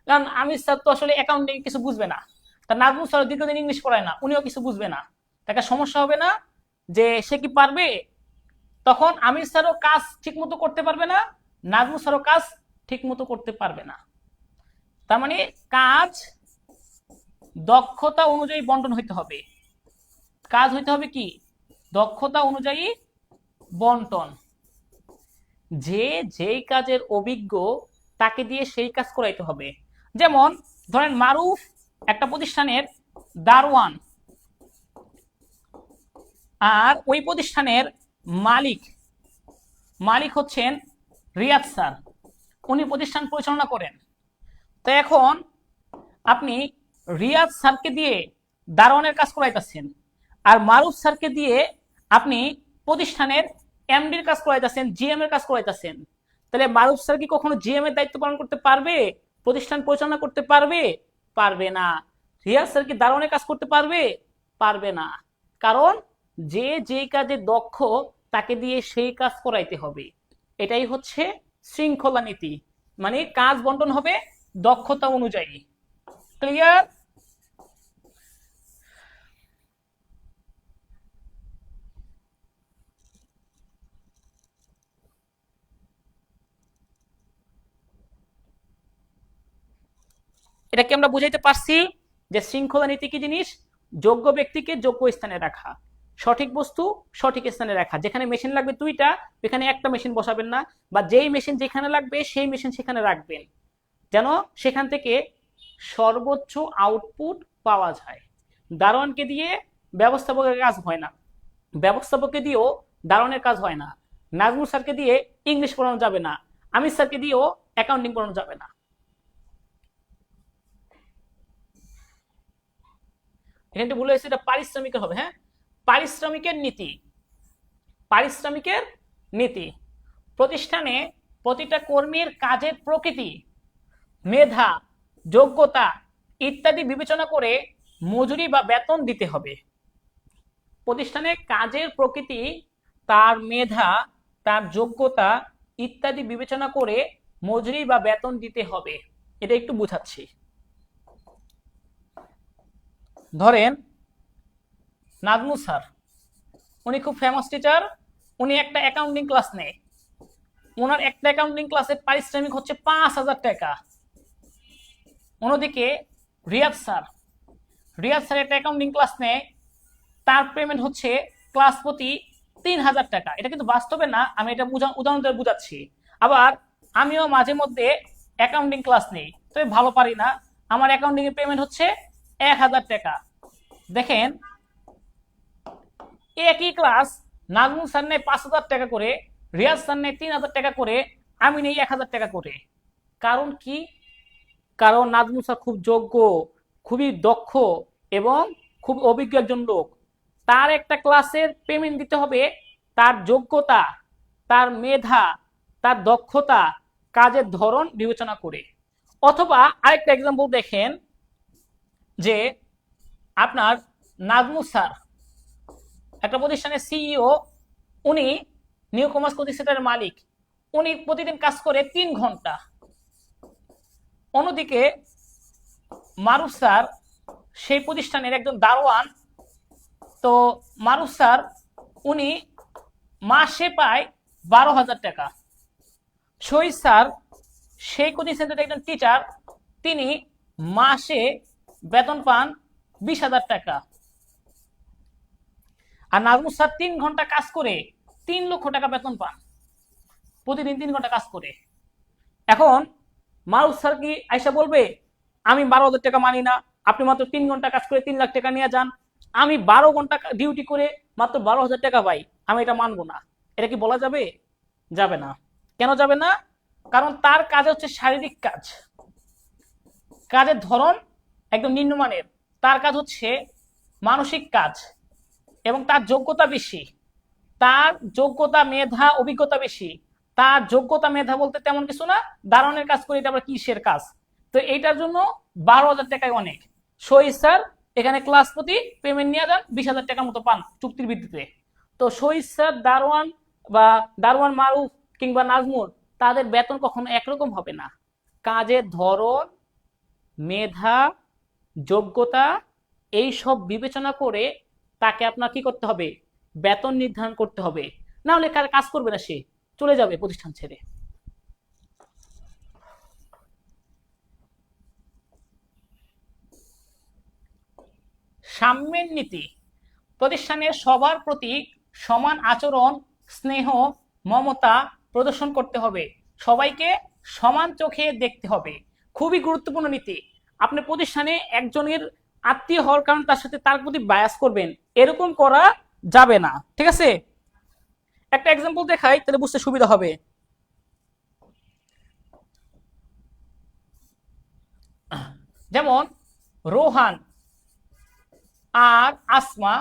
কারণ আমির স্যার তো আসলে অ্যাকাউন্টিং কিছু বুঝবে না, তার নাজমুল স্যার দীর্ঘদিন ইংলিশ পড়ায় না, উনিও কিছু বুঝবে না, তাকে সমস্যা হবে না যে সে কি পারবে। তখন আমির স্যারও কাজ ঠিক মতো করতে পারবে না, নাজমুল স্যারও কাজ ঠিক মতো করতে পারবে না। তার মানে কাজ দক্ষতা অনুযায়ী বন্টন হইতে হবে। কাজ হইতে হবে কি, দক্ষতা অনুযায়ী বন্টন। যে যেই কাজের অভিজ্ঞ তাকে দিয়ে সেই কাজ করাইতে হবে। যেমন ধরেন মারুফ একটা প্রতিষ্ঠানের দারোয়ান, আর ওই প্রতিষ্ঠানের মালিক হচ্ছেন রিয়াদ স্যার, উনি প্রতিষ্ঠান পরিচালনা করেন। তো এখন আপনি রিয়াদ স্যারকে দিয়ে দারোয়ানের কাজ করাইতেছেন, আর মারুফ স্যারকে দিয়ে আপনি প্রতিষ্ঠানের এমডির কাজ করাইতেছেন, জিএম এর কাজ করাইতেছেন। তাহলে মারুফ স্যার কি কখনো জিএম এর দায়িত্ব পালন করতে পারবে, প্রতিষ্ঠান পরিচালনা করতে পারবে? পারবে না। রিয়াদ স্যার কি দারোয়ানের কাজ করতে পারবে? পারবে না। কারণ যে যেই কাজে দক্ষ তাকে দিয়ে সেই কাজ করাইতে হবে। এটাই হচ্ছে শৃঙ্খলা নীতি, মানে কাজ বন্টন হবে দক্ষতা অনুযায়ী। ক্লিয়ার? এটা কি আমরা বুঝাইতে পারছি যে শৃঙ্খলা নীতি কি জিনিস? যোগ্য ব্যক্তিকে যোগ্য স্থানে রাখা, সঠিক বস্তু সঠিক স্থানে রাখা। যেখানে মেশিন লাগবে 2টা, এখানে একটা মেশিন বসাবেন না, বা যেই মেশিন যেখানে লাগবে সেই মেশিন সেখানে রাখবেন, যেন সেখান থেকে সর্বোচ্চ আউটপুট পাওয়া যায়। দারোয়ানকে দিয়ে ব্যবস্থাপকের কাজ হয় না, ব্যবস্থাপককে দিয়েও দারোয়ানের কাজ হয় না, নাজমুল স্যারকে দিয়ে ইংলিশ পড়ানো যাবে না, আমির স্যারকে দিয়েও অ্যাকাউন্টিং পড়ানো যাবে না। এখানে বলে হয়েছে এটা পারিশ্রমিকের হবে। হ্যাঁ, পারিশ্রমিকের নীতি। পারিশ্রমিকের নীতি প্রতিষ্ঠানে প্রতিটা কর্মীর কাজের প্রকৃতি, মেধা, যোগ্যতা ইত্যাদি বিবেচনা করে মজুরি বা বেতন দিতে হবে। প্রতিষ্ঠানে কাজের প্রকৃতি, তার মেধা, তার যোগ্যতা ইত্যাদি বিবেচনা করে মজুরি বা বেতন দিতে হবে। এটা একটু বুঝাচ্ছি। ধরেন নাজমুল স্যার, উনি খুব ফেমাস টিচার, উনি একটা অ্যাকাউন্টিং ক্লাস নেয়, ওনার একটা অ্যাকাউন্টিং ক্লাসের পারিশ্রমিক হচ্ছে 5,000 টাকা। অন্যদিকে রিয়াদ স্যার, রিয়াদ স্যার একটা অ্যাকাউন্টিং ক্লাস নেয়, তার পেমেন্ট হচ্ছে ক্লাস প্রতি 3,000 টাকা। এটা কিন্তু বাস্তবে না, আমি এটা উদাহরণ দিয়ে বুঝাচ্ছি। আবার আমিও মাঝে মধ্যে অ্যাকাউন্টিং ক্লাস নেই, তবে ভালো পারি না, আমার অ্যাকাউন্টিং এর পেমেন্ট হচ্ছে 1,000 টাকা। দেখেন একই ক্লাস নাজমুল স্যার নেয় 5,000 টাকা করে, রিয়াজ স্যার নেয় 3,000 টাকা করে, আমি নেই 1,000 টাকা করে। কারণ কি? কারণ নাজমুল স্যার খুব যোগ্য, খুবই দক্ষ এবং খুব অভিজ্ঞ একজন লোক। তার একটা ক্লাসের পেমেন্ট দিতে হবে তার যোগ্যতা, তার মেধা, তার দক্ষতা, কাজের ধরন বিবেচনা করে। অথবা আরেকটা এক্সাম্পল দেখেন যে আপনার নাজমুল স্যার একটা প্রতিষ্ঠানের সিইও, উনি নিউ কমার্স কোচিং সেন্টারের মালিক, উনি প্রতিদিন কাজ করে 3 ঘন্টা। অন্যদিকে মারুফ স্যার সেই প্রতিষ্ঠানের একজন দারোয়ান, তো মারুফ স্যার উনি মাসে পায় 12,000 টাকা। শহীদ স্যার সেই কোচিং সেন্টারের একজন টিচার, তিনি মাসে বেতন পান 20,000 টাকা। আর নাজমুল স্যার 3 ঘন্টা কাজ করে 3 লক্ষ টাকা বেতন পান, প্রতিদিন 3 ঘন্টা কাজ করে। এখন মারুফ স্যার কি আইসা বলবে আমি 12,000 টাকা মানি না, আপনি মাত্র 3 ঘন্টা কাজ করে 3 লাখ টাকা নিয়ে যান, আমি 12 ঘন্টা ডিউটি করে মাত্র 12,000 টাকা পাই, আমি এটা মানবো না? এটা কি বলা যাবে? যাবে না। কেন যাবে না? কারণ তার কাজ হচ্ছে শারীরিক কাজ, কাজের ধরন একদম নিম্নমানের, তার কাজ হচ্ছে মানসিক কাজ, এবং তার যোগ্যতা বেশি, তার যোগ্যতা, মেধা, অভিজ্ঞতা বেশি। তার যোগ্যতা, মেধা বলতে তেমন কিছু না, দারোয়ানের কাজ করে, এটা আবার কিসের কাজ? তো এইটার জন্য 12,000 টাকায় অনেক। শহীদ স্যার এখানে ক্লাস প্রতি পেমেন্ট নিয়ে যান 20,000 টাকার মতো পান চুক্তির ভিত্তিতে। তো শহীদ স্যার, দারোয়ান বা দারোয়ান মারুফ কিংবা নাজমুল, তাদের বেতন কখনো একরকম হবে না। কাজের ধরন, মেধা, যোগ্যতা এইসব বিবেচনা করে তাকে আপনার কি করতে হবে? বেতন নির্ধারণ করতে হবে, না হলে কাজ করবে না, সে চলে যাবে প্রতিষ্ঠান ছেড়ে। সাম্যের নীতি। প্রতিষ্ঠানের সবার প্রতি সমান আচরণ, স্নেহ, মমতা প্রদর্শন করতে হবে, সবাইকে সমান চোখে দেখতে হবে। খুবই গুরুত্বপূর্ণ নীতি। আপনি প্রতিষ্ঠানে একজনের আত্মীয় হওয়ার কারণে তার সাথে তার প্রতি বায়াস করবেন, এরকম করা যাবে না। ঠিক আছে, একটা এক্সাম্পল দেখাই তাহলে বুঝতে সুবিধা হবে। যেমন রোহান আর আসমা,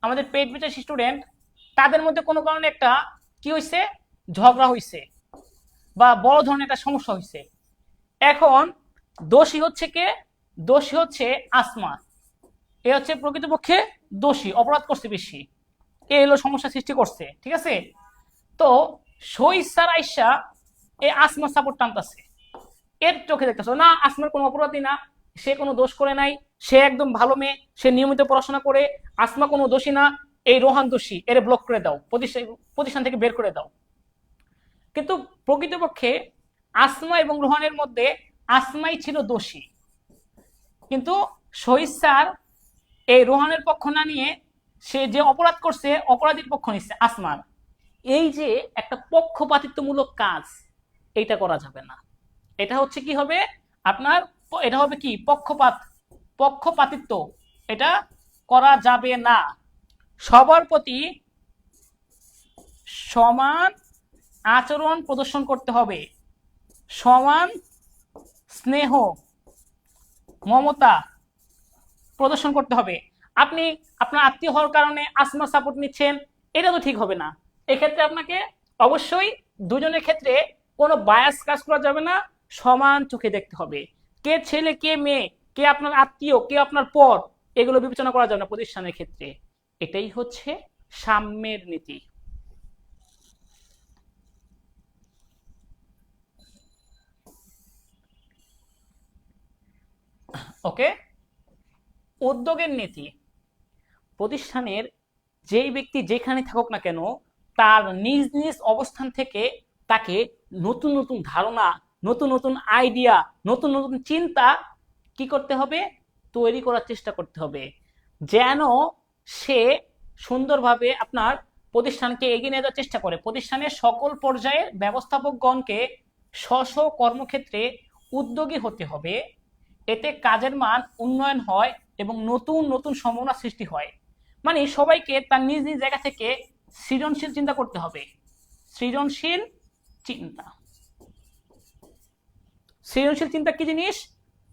আমাদের পেট বিটের স্টুডেন্ট, তাদের মধ্যে কোনো কারণে একটা কি হয়েছে, ঝগড়া হয়েছে বা বড় ধরনের একটা সমস্যা হয়েছে। এখন দোষী হচ্ছে কে? দোষী হচ্ছে আসমা। এ হচ্ছে প্রকৃতপক্ষে দোষী, অপরাধ করছে বেশি, এ হলো সমস্যা সৃষ্টি করছে। ঠিক আছে, তো শহীদ স্যার আইসা এই আসমা সাপোর্ট টানতেছে, এর চোখে দেখতেছ না আসমার কোনো অপরাধী না, সে কোনো দোষ করে নাই, সে একদম ভালো মেয়ে, সে নিয়মিত পড়াশোনা করে, আসমা কোনো দোষী না, এই রোহান দোষী, এর ব্লক করে দাও, প্রতিষ্ঠান থেকে বের করে দাও। কিন্তু প্রকৃতপক্ষে আসমা এবং রোহানের মধ্যে আসমাই ছিল দোষী, কিন্তু শহীদ স্যার এই রোহানের পক্ষ না নিয়ে সে যে অপরাধ করছে অপরাধীর পক্ষ নিচ্ছে আসমার। এই যে একটা পক্ষপাতিত্বমূলক কাজ, এইটা করা যাবে না। এটা হচ্ছে কি হবে, আপনার এটা হবে কি পক্ষপাতিত্ব, এটা করা যাবে না। সবার প্রতি সমান আচরণ প্রদর্শন করতে হবে, সমান স্নেহ মমতা প্রদর্শন করতে হবে। আপনি আপনার আত্মীয় হওয়ার কারণে আসমার সাপোর্ট নিচ্ছেন, এটা তো ঠিক হবে না। এক্ষেত্রে আপনাকে অবশ্যই দুজনের ক্ষেত্রে কোনো বায়াস কাজ করা যাবে না, সমান চোখে দেখতে হবে। কে ছেলে কে মেয়ে, কে আপনার আত্মীয় কে আপনার পর, এগুলো বিবেচনা করা যাবে না প্রতিষ্ঠানের ক্ষেত্রে। এটাই হচ্ছে সাম্যের নীতি। ওকে, উদ্যোগের নীতি। প্রতিষ্ঠানের যেই ব্যক্তি যেখানে থাকুক না কেন, তার নিজ নিজ অবস্থান থেকে তাকে নতুন নতুন ধারণা, নতুন নতুন আইডিয়া, নতুন নতুন চিন্তা কি করতে হবে, তৈরি করার চেষ্টা করতে হবে, যেন সে সুন্দরভাবে আপনার প্রতিষ্ঠানকে এগিয়ে নিয়ে যাওয়ার চেষ্টা করে। প্রতিষ্ঠানের সকল পর্যায়ের ব্যবস্থাপকগণকে স্ব কর্মক্ষেত্রে উদ্যোগী হতে হবে, এতে কাজের মান উন্নয়ন হয় এবং নতুন নতুন সম্ভাবনা সৃষ্টি হয়। মানে সবাইকে তার নিজ নিজ জায়গা থেকে সৃজনশীল চিন্তা করতে হবে। সৃজনশীল চিন্তা, সৃজনশীল চিন্তা কি জিনিস?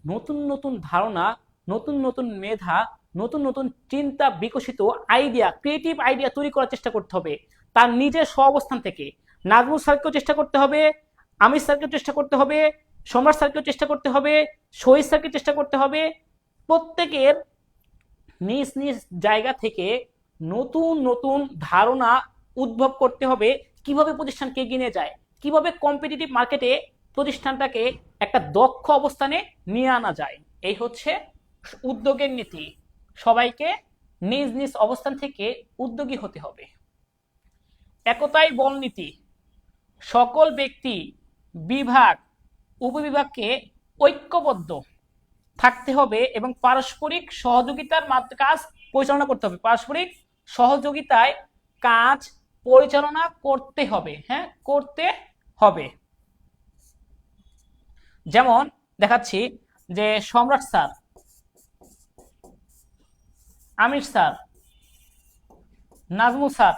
নতুন নতুন ধারণা, নতুন নতুন মেধা, নতুন নতুন চিন্তা বিকশিত আইডিয়া, ক্রিয়েটিভ আইডিয়া তৈরি করার চেষ্টা করতে হবে তার নিজের অবস্থান থেকে। নাজমুল স্যারকেও চেষ্টা করতে হবে, আমির স্যারকেও চেষ্টা করতে হবে, সম্রাট স্যারকেও চেষ্টা করতে হবে, শহীদ স্যারকে চেষ্টা করতে হবে। প্রত্যেকের নিজ নিজ জায়গা থেকে নতুন নতুন ধারণা উদ্ভব করতে হবে, কিভাবে প্রতিষ্ঠানকে এগিয়ে নিয়ে যায়, কিভাবে কম্পিটিটিভ মার্কেটে প্রতিষ্ঠানটাকে একটা দক্ষ অবস্থানে নিয়ে আনা যায়। এই হচ্ছে উদ্যোগের নীতি। সবাইকে নিজ নিজ অবস্থান থেকে উদ্যোগী হতে হবে। একতাই বল নীতি। সকল ব্যক্তি, বিভাগ, উপবিভাগকে ঐক্যবদ্ধ থাকতে হবে এবং পারস্পরিক সহযোগিতার কাজ পরিচালনা করতে হবে। পারস্পরিক সহযোগিতায় কাজ পরিচালনা করতে হবে, হ্যাঁ করতে হবে। যেমন দেখাচ্ছি যে সম্রাট স্যার, আমির স্যার, নাজমুল স্যার,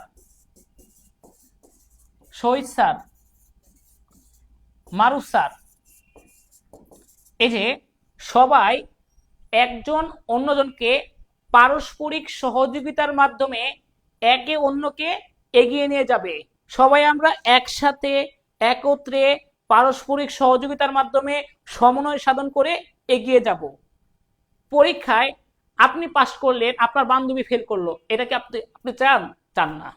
শহীদ স্যার, মারুফ স্যার, এই যে সবাই একজন অন্যজনকে পারস্পরিক সহযোগিতার মাধ্যমে একে অন্যকে এগিয়ে নিয়ে যাবে। সবাই আমরা একসাথে একত্রে পারস্পরিক সহযোগিতার মাধ্যমে সমন্বয় সাধন করে এগিয়ে যাব। পরীক্ষায় আপনি পাস করলেন, আপনার বান্ধবী ফেল করলো, এটা কি আপনি চান? চান না।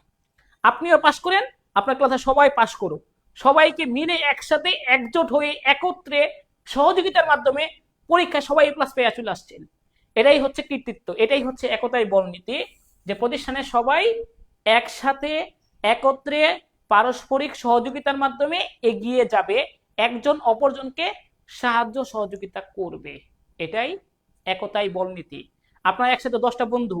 আপনিও পাস করেন, আপনার ক্লাসে সবাই পাস করুক, সবাইকে মিলে একসাথে একজোট হয়ে একত্রে সহযোগিতার মাধ্যমে পরীক্ষায় সবাই প্লাস পেয়ে চলে আসছেন। এটাই হচ্ছে কৃতিত্ব, এটাই হচ্ছে একতাই বল নীতি, যে প্রতিষ্ঠানে সবাই একসাথে একত্রে পারস্পরিক সহযোগিতার মাধ্যমে এগিয়ে যাবে, একজন অপরজনকে সাহায্য সহযোগিতা করবে। এটাই একতাই বল নীতি। আপনার একসাথে 10টা বন্ধু,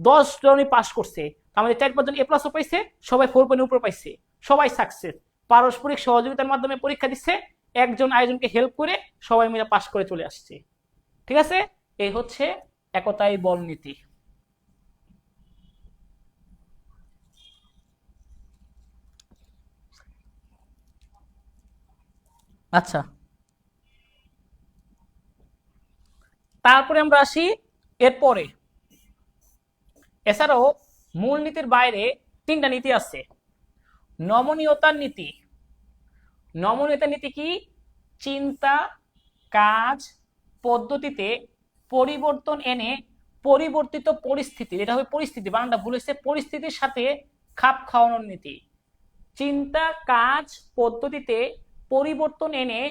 10 জনই পাস করছে, আমাদের 4-5 জন A+ পাইছে, সবাই 4 উপর পাইছে, সবাই সাকসেস। পারস্পরিক সহযোগিতার মাধ্যমে পরীক্ষা দিচ্ছে, একজন আরেকজনকে হেল্প করে সবাই মিলে পাস করে চলে আসছে। ঠিক আছে, এই হচ্ছে একতাই বল নীতি। আচ্ছা, তারপরে আমরা আসি এরপরে। এছাড়াও মূলনীতির বাইরে 3টা নীতি আছে। নমনীয়তার নীতি। নমনীয়তার নীতি কি? চিন্তা, কাজ, পদ্ধতিতে পরিবর্তন এনে পরিবর্তিত পরিস্থিতি, এটা হবে পরিস্থিতি, বানানটা ভুল হয়েছে, পরিস্থিতির সাথে খাপ খাওয়ানোর নীতি। চিন্তা, কাজ, পদ্ধতিতে পরিবর্তন এনে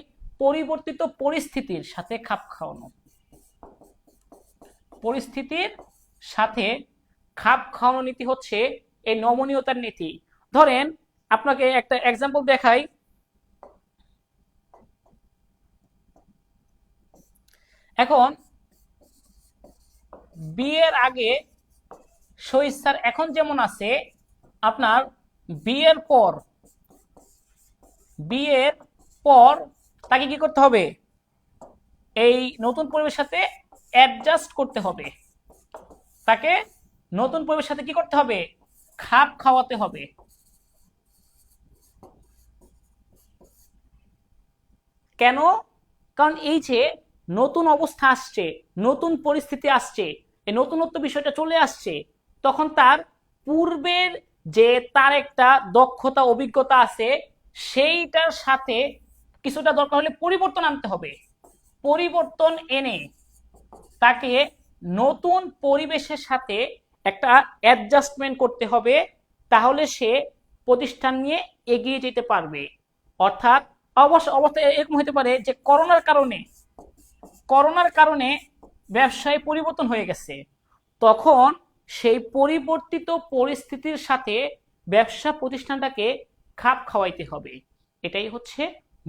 পরিবর্তিত পরিস্থিতির সাথে খাপ খাওয়ানো। পরিস্থিতির সাথে খাপ খাওয়ানো নীতি হচ্ছে এই নমনীয়তার নীতি। ধরেন আপনাকে একটা এক্সাম্পল দেখাই। এখন বিয়ের আগে শহীদ স্যার এখন যেমন আছে, আপনার বিয়ের পর তাকে কি করতে হবে? এই নতুন পরিবেশের সাথে অ্যাডজাস্ট করতে হবে, তাকে নতুন পরিবেশের সাথে কি করতে হবে? খাপ খাওয়াতে হবে। কেন? কারণ এই যে নতুন অবস্থা আসছে, নতুন পরিস্থিতি আসছে, এই নতুনত্ব বিষয়টা চলে আসছে, তখন তার পূর্বের যে তার একটা দক্ষতা অভিজ্ঞতা আছে সেইটার সাথে কিছুটা দরকার হলে পরিবর্তন আনতে হবে। পরিবর্তন এনে তাকে নতুন পরিবেশের সাথে একটা অ্যাডজাস্টমেন্ট করতে হবে, তাহলে সে প্রতিষ্ঠান নিয়ে এগিয়ে যেতে পারবে। অর্থাৎ অবস্থা এরকম হতে পারে যে করোনার কারণে ব্যবসায় পরিবর্তন হয়ে গেছে, তখন সেই পরিবর্তিত পরিস্থিতির সাথে ব্যবসা প্রতিষ্ঠানটাকে খাপ খাওয়াইতে হবে। এটাই হচ্ছে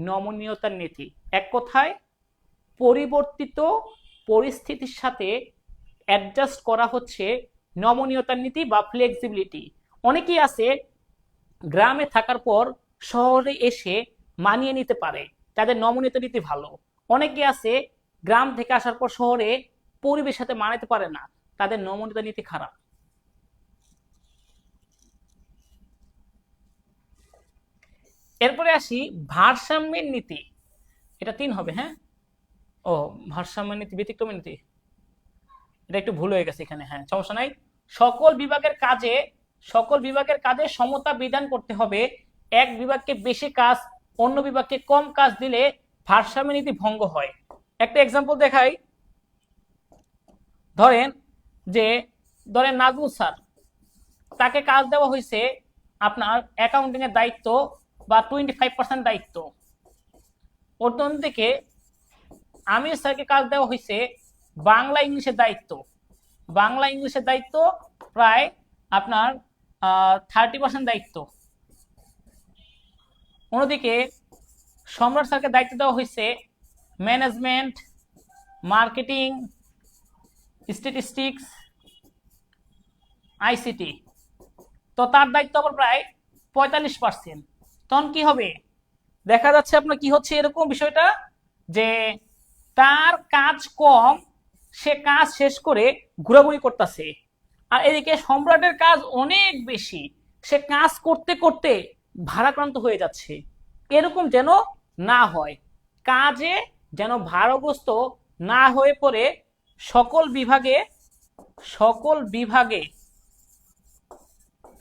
নমনীয়তার নীতি। এক কথায় পরিবর্তিত পরিস্থিতির সাথে অ্যাডজাস্ট করা হচ্ছে নমনীয়তার নীতি বা ফ্লেক্সিবিলিটি। অনেকেই আছে গ্রামে থাকার পর শহরে এসে মানিয়ে নিতে পারে, তাদের নমনীয়তা নীতি ভালো। অনেকে আছে গ্রাম থেকে আসার পর শহরে পরিবেশের সাথে মানাতে পারে না, তাদের নমনীয়তা নীতি খারাপ। এরপরে আসি ভারসাম্যের নীতি। এটা 3 হবে, হ্যাঁ। ও, ভারসাম্যের নীতি, ব্যতিক্রমের নীতি, এটা একটু ভুল হয়ে গেছে এখানে। হ্যাঁ, সমস্যা নাই। সকল বিভাগের কাজে সমতা বিধান করতে হবে। এক বিভাগকে বেশি কাজ, অন্য বিভাগকে কম কাজ দিলে ভারসাম্য নীতি ভঙ্গ হয়। একটা এক্সাম্পল দেখাই। ধরেন নাজমুল স্যার, তাকে কাজ দেওয়া হয়েছে আপনার অ্যাকাউন্টিং এর দায়িত্ব বা 25% দায়িত্ব। অন্যদিকে আমির স্যারকে কাজ দেওয়া হয়েছে বাংলা ইংলিশের দায়িত্ব প্রায় আপনার 30% দায়িত্ব। অন্যদিকে সম্রাট স্যারকে দায়িত্ব দেওয়া হয়েছে ম্যানেজমেন্ট, মার্কেটিং, স্ট্যাটিস্টিক্স, আইসিটি, তো তার দায়িত্ব আবার প্রায় 45%। তখন কি হবে? দেখা যাচ্ছে আপনার কি হচ্ছে এরকম বিষয়টা যে তার কাজ কম, সে কাজ শেষ করে ঘোরাঘুরি করতেছে, আর এদিকে সম্রাটের কাজ অনেক বেশি, সে কাজ করতে করতে ভারাক্রান্ত হয়ে যাচ্ছে। এরকম যেন না হয়, কাজে যেন ভারগ্রস্ত না হয়ে পড়ে সকল বিভাগে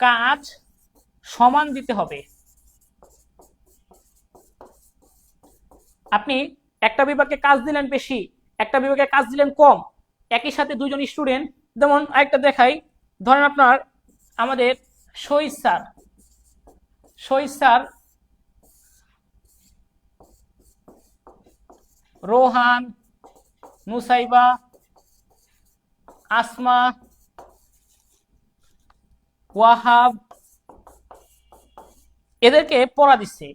কাজ সমান দিতে হবে। আপনি একটা বিভাগে কাজ দিলেন বেশি, একটা বিভাগে কাজ দিলেন কম, একই সাথে দুজন স্টুডেন্ট, যেমন আরেকটা দেখাই। ধরেন আপনার আমাদের শহীদ স্যার, রোহান, নুসাইবা, আসমা, ওয়াহাব, এদেরকে পড়া দিচ্ছে।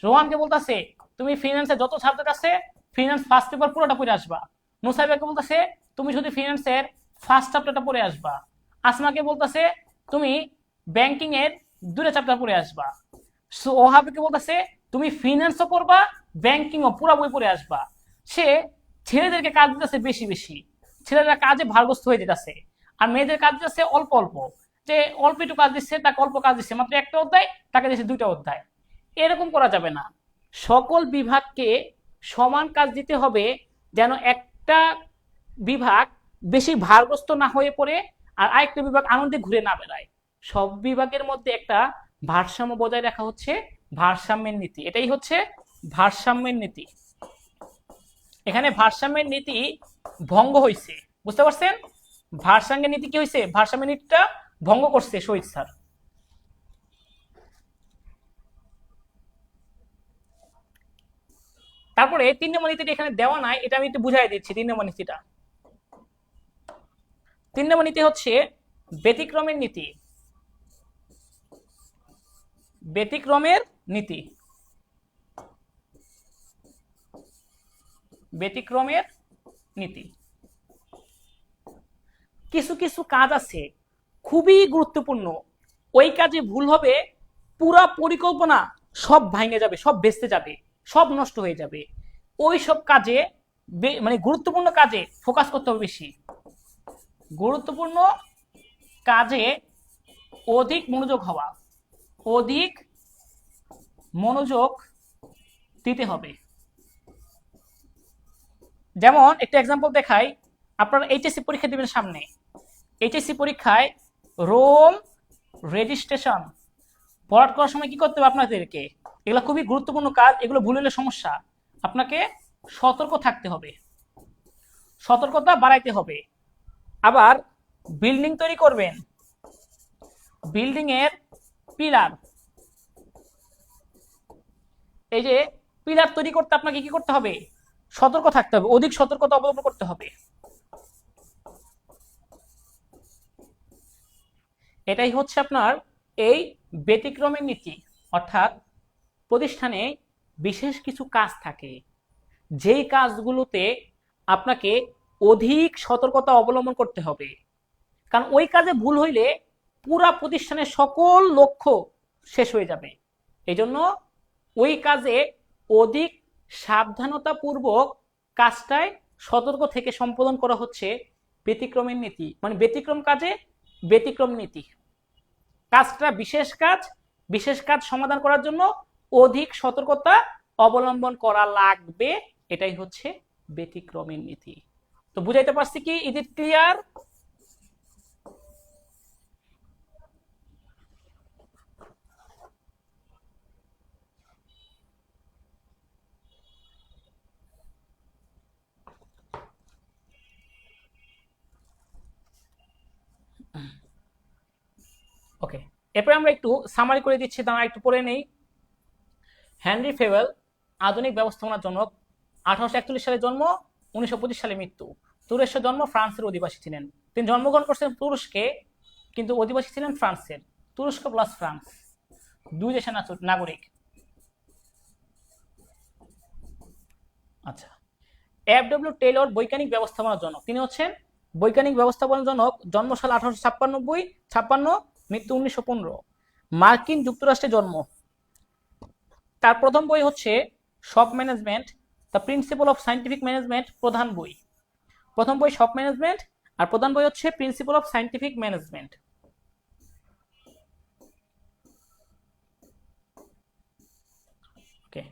রোহানকে বলতেছে তুমি ফিনান্সের যত সাবজেক্ট আছে ফিনান্স ফার্স্ট পেপার পুরোটা পড়ে আসবা। নুসাইবাকে বলতেছে তুমি শুধু ফিনান্সের ফার্স্ট চ্যাপ্টারটা পড়ে আসবা। আসমাকে বলতেছে তুমি ব্যাংকিং এর 2টা চ্যাপ্টার পড়ে আসবা। ওহাবকে বলতেছে তুমি ফিনান্সও পড়বা, ব্যাংকিংও পুরো বই পড়ে আসবা। সে ছেলেদেরকে কাজ দিতেছে বেশি, ছেলেরা কাজে ভারগ্রস্ত হয়ে যেতেছে, আর মেয়েদের কাজ দিতেছে অল্প, যে অল্প একটু কাজ দিচ্ছে তাকে অল্প কাজ দিচ্ছে, মাত্র একটা অধ্যায় তাকে দিচ্ছে 2টা অধ্যায়। এরকম করা যাবে না। সকল বিভাগকে সমান কাজ দিতে হবে, যেন একটা বিভাগ বেশি ভারগ্রস্ত না হয়ে পড়ে আর আরেকটা বিভাগ আনন্দে ঘুরে না বেড়ায়। সব বিভাগের মধ্যে একটা ভারসাম্য বজায় রাখা হচ্ছে ভারসাম্যের নীতি। এটাই হচ্ছে ভারসাম্যের নীতি। এখানে ভারসাম্যের নীতি ভঙ্গ হয়েছে, বুঝতে পারছেন? ভারসাম্যের নীতি কি হয়েছে? ভারসাম্যের নীতিটা ভঙ্গ করছে শহীদ স্যার। তারপরে 3 নম্বর নীতিটা এখানে দেওয়া নাই, এটা আমি একটু বুঝাই দিচ্ছি। 3 নম্বর নীতি হচ্ছে ব্যতিক্রমের নীতি। কিছু কিছু কাজ আছে খুবই গুরুত্বপূর্ণ, ওই কাজে ভুল হবে পুরা পরিকল্পনা সব ভেঙে যাবে, সব ভেস্তে যাবে। সব নষ্ট হয়ে যাবে। ওই সব কাজে মানে গুরুত্বপূর্ণ কাজে ফোকাস করতে হবে বেশি, গুরুত্বপূর্ণ কাজে অধিক মনোযোগ হওয়া, অধিক মনোযোগ দিতে হবে। যেমন একটা এক্সাম্পল দেখাই, আপনারা এইচএসসি পরীক্ষা দিবেন সামনে, এইচএসসি পরীক্ষায় রোল রেজিস্ট্রেশন ভরাট করার সময় কি করতে হবে আপনাদেরকে, এগুলো খুবই গুরুত্বপূর্ণ কাজ, এগুলো ভুল হলে সমস্যা, আপনাকে সতর্ক থাকতে হবে, সতর্কতা বাড়াইতে হবে। আবার বিল্ডিং তৈরি করবেন, বিল্ডিং এর পিলার, এই যে পিলার তৈরি করতে আপনাকে কি করতে হবে, সতর্ক থাকতে হবে, অধিক সতর্কতা অবলম্বন করতে হবে। এটাই হচ্ছে আপনার এই ব্যতিক্রমের নীতি, অর্থাৎ প্রতিষ্ঠানে বিশেষ কিছু কাজ থাকে, যেই কাজগুলোতে আপনাকে অধিক সতর্কতা অবলম্বন করতে হবে, কারণ ওই কাজে ভুল হইলে পুরা প্রতিষ্ঠানের সকল লক্ষ্য শেষ হয়ে যাবে। এই জন্য ওই কাজে অধিক সাবধানতাপূর্বক কাজটায় সতর্ক থেকে সম্পাদন করা হচ্ছে ব্যতিক্রমের নীতি, মানে ব্যতিক্রম কাজে ব্যতিক্রম নীতি। কাজটা বিশেষ কাজ সমাধান করার জন্য অধিক সতর্কতা অবলম্বন করা লাগবে, এটাই হচ্ছে ব্যতিক্রমের নীতি। তো বুঝাইতে পারছি কি? Is it clear? ওকে, এরপরে আমরা একটু সামারি করে দিচ্ছি, দাঁড়া একটু পড়ে নেই। হেনরি ফেভেল আধুনিক ব্যবস্থাপনার জনক, 1841 সালে জন্ম, 1925 সালে মৃত্যু। তুরস্কে জন্ম, ফ্রান্সের অধিবাসী ছিলেন তিনি। জন্মগ্রহণ করছেন তুরস্কে, কিন্তু অধিবাসী ছিলেন ফ্রান্সের। তুরস্ক প্লাস ফ্রান্স, দুই দেশের নাগরিক। আচ্ছা, এফ.ডব্লিউ. টেইলর বৈজ্ঞানিক ব্যবস্থাপনার জনক, তিনি হচ্ছেন বৈজ্ঞানিক ব্যবস্থাপনার জনক। জন্মসাল 1856, মৃত্যু 1915। মার্কিন যুক্তরাষ্ট্রে জন্ম। তার প্রথম বই হচ্ছে shop management, the principal of scientific management, প্রধান বই। প্রথম বই শপ ম্যানেজমেন্ট, আর প্রধান বই হচ্ছে প্রিন্সিপাল অফ সায়েন্টিফিক ম্যানেজমেন্ট। ওকে,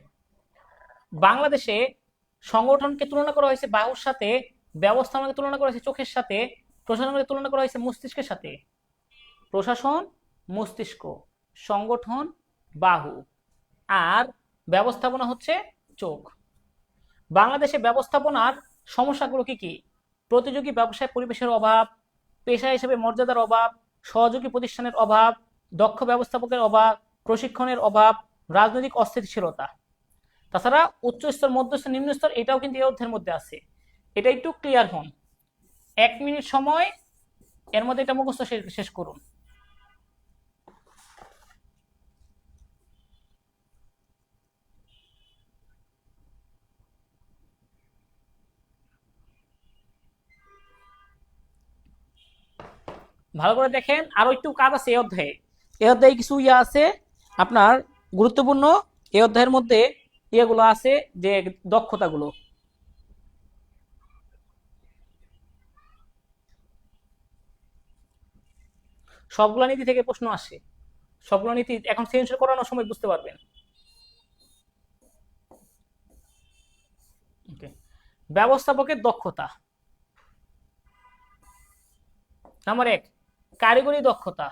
বাংলাদেশে সংগঠনকে তুলনা করা হয়েছে বাহুর সাথে, ব্যবস্থাপনাকে তুলনা করা হয়েছে চোখের সাথে, প্রশাসনকে তুলনা করা হয়েছে মস্তিষ্কের সাথে। প্রশাসন মস্তিষ্ক, সংগঠন বাহু, আর ব্যবস্থাপনা হচ্ছে চোখ। বাংলাদেশে ব্যবস্থাপনার সমস্যাগুলো কি কি? প্রতিযোগী ব্যবসায় পরিবেশের অভাব, পেশা হিসেবে মর্যাদার অভাব, সহযোগী প্রতিষ্ঠানের অভাব, দক্ষ ব্যবস্থাপকের অভাব, প্রশিক্ষণের অভাব, রাজনৈতিক অস্থিতিশীলতা। তাছাড়া উচ্চ স্তর, মধ্যস্তর, নিম্ন স্তর, এটাও কিন্তু এই অধ্যায়ের মধ্যে আছে। এটা একটু ক্লিয়ার হন, 1 মিনিট সময় এর মধ্যে এটা মুখস্থ শেষ করুন। ভালো করে দেখেন, আরো একটু কাজ আছে এই অধ্যায়ে। এই অধ্যায়ে কিছু আছে আপনার গুরুত্বপূর্ণ, এই অধ্যায়ের মধ্যে ইয়েগুলো আছে, যে দক্ষতাগুলো। সবগুলো নীতি থেকে প্রশ্ন আসে, সবগুলো নীতি এখন সেন্সর করানোর সময় বুঝতে পারবেন। ব্যবস্থাপকের দক্ষতা। নাম্বার 1, কারিগরি দক্ষতা।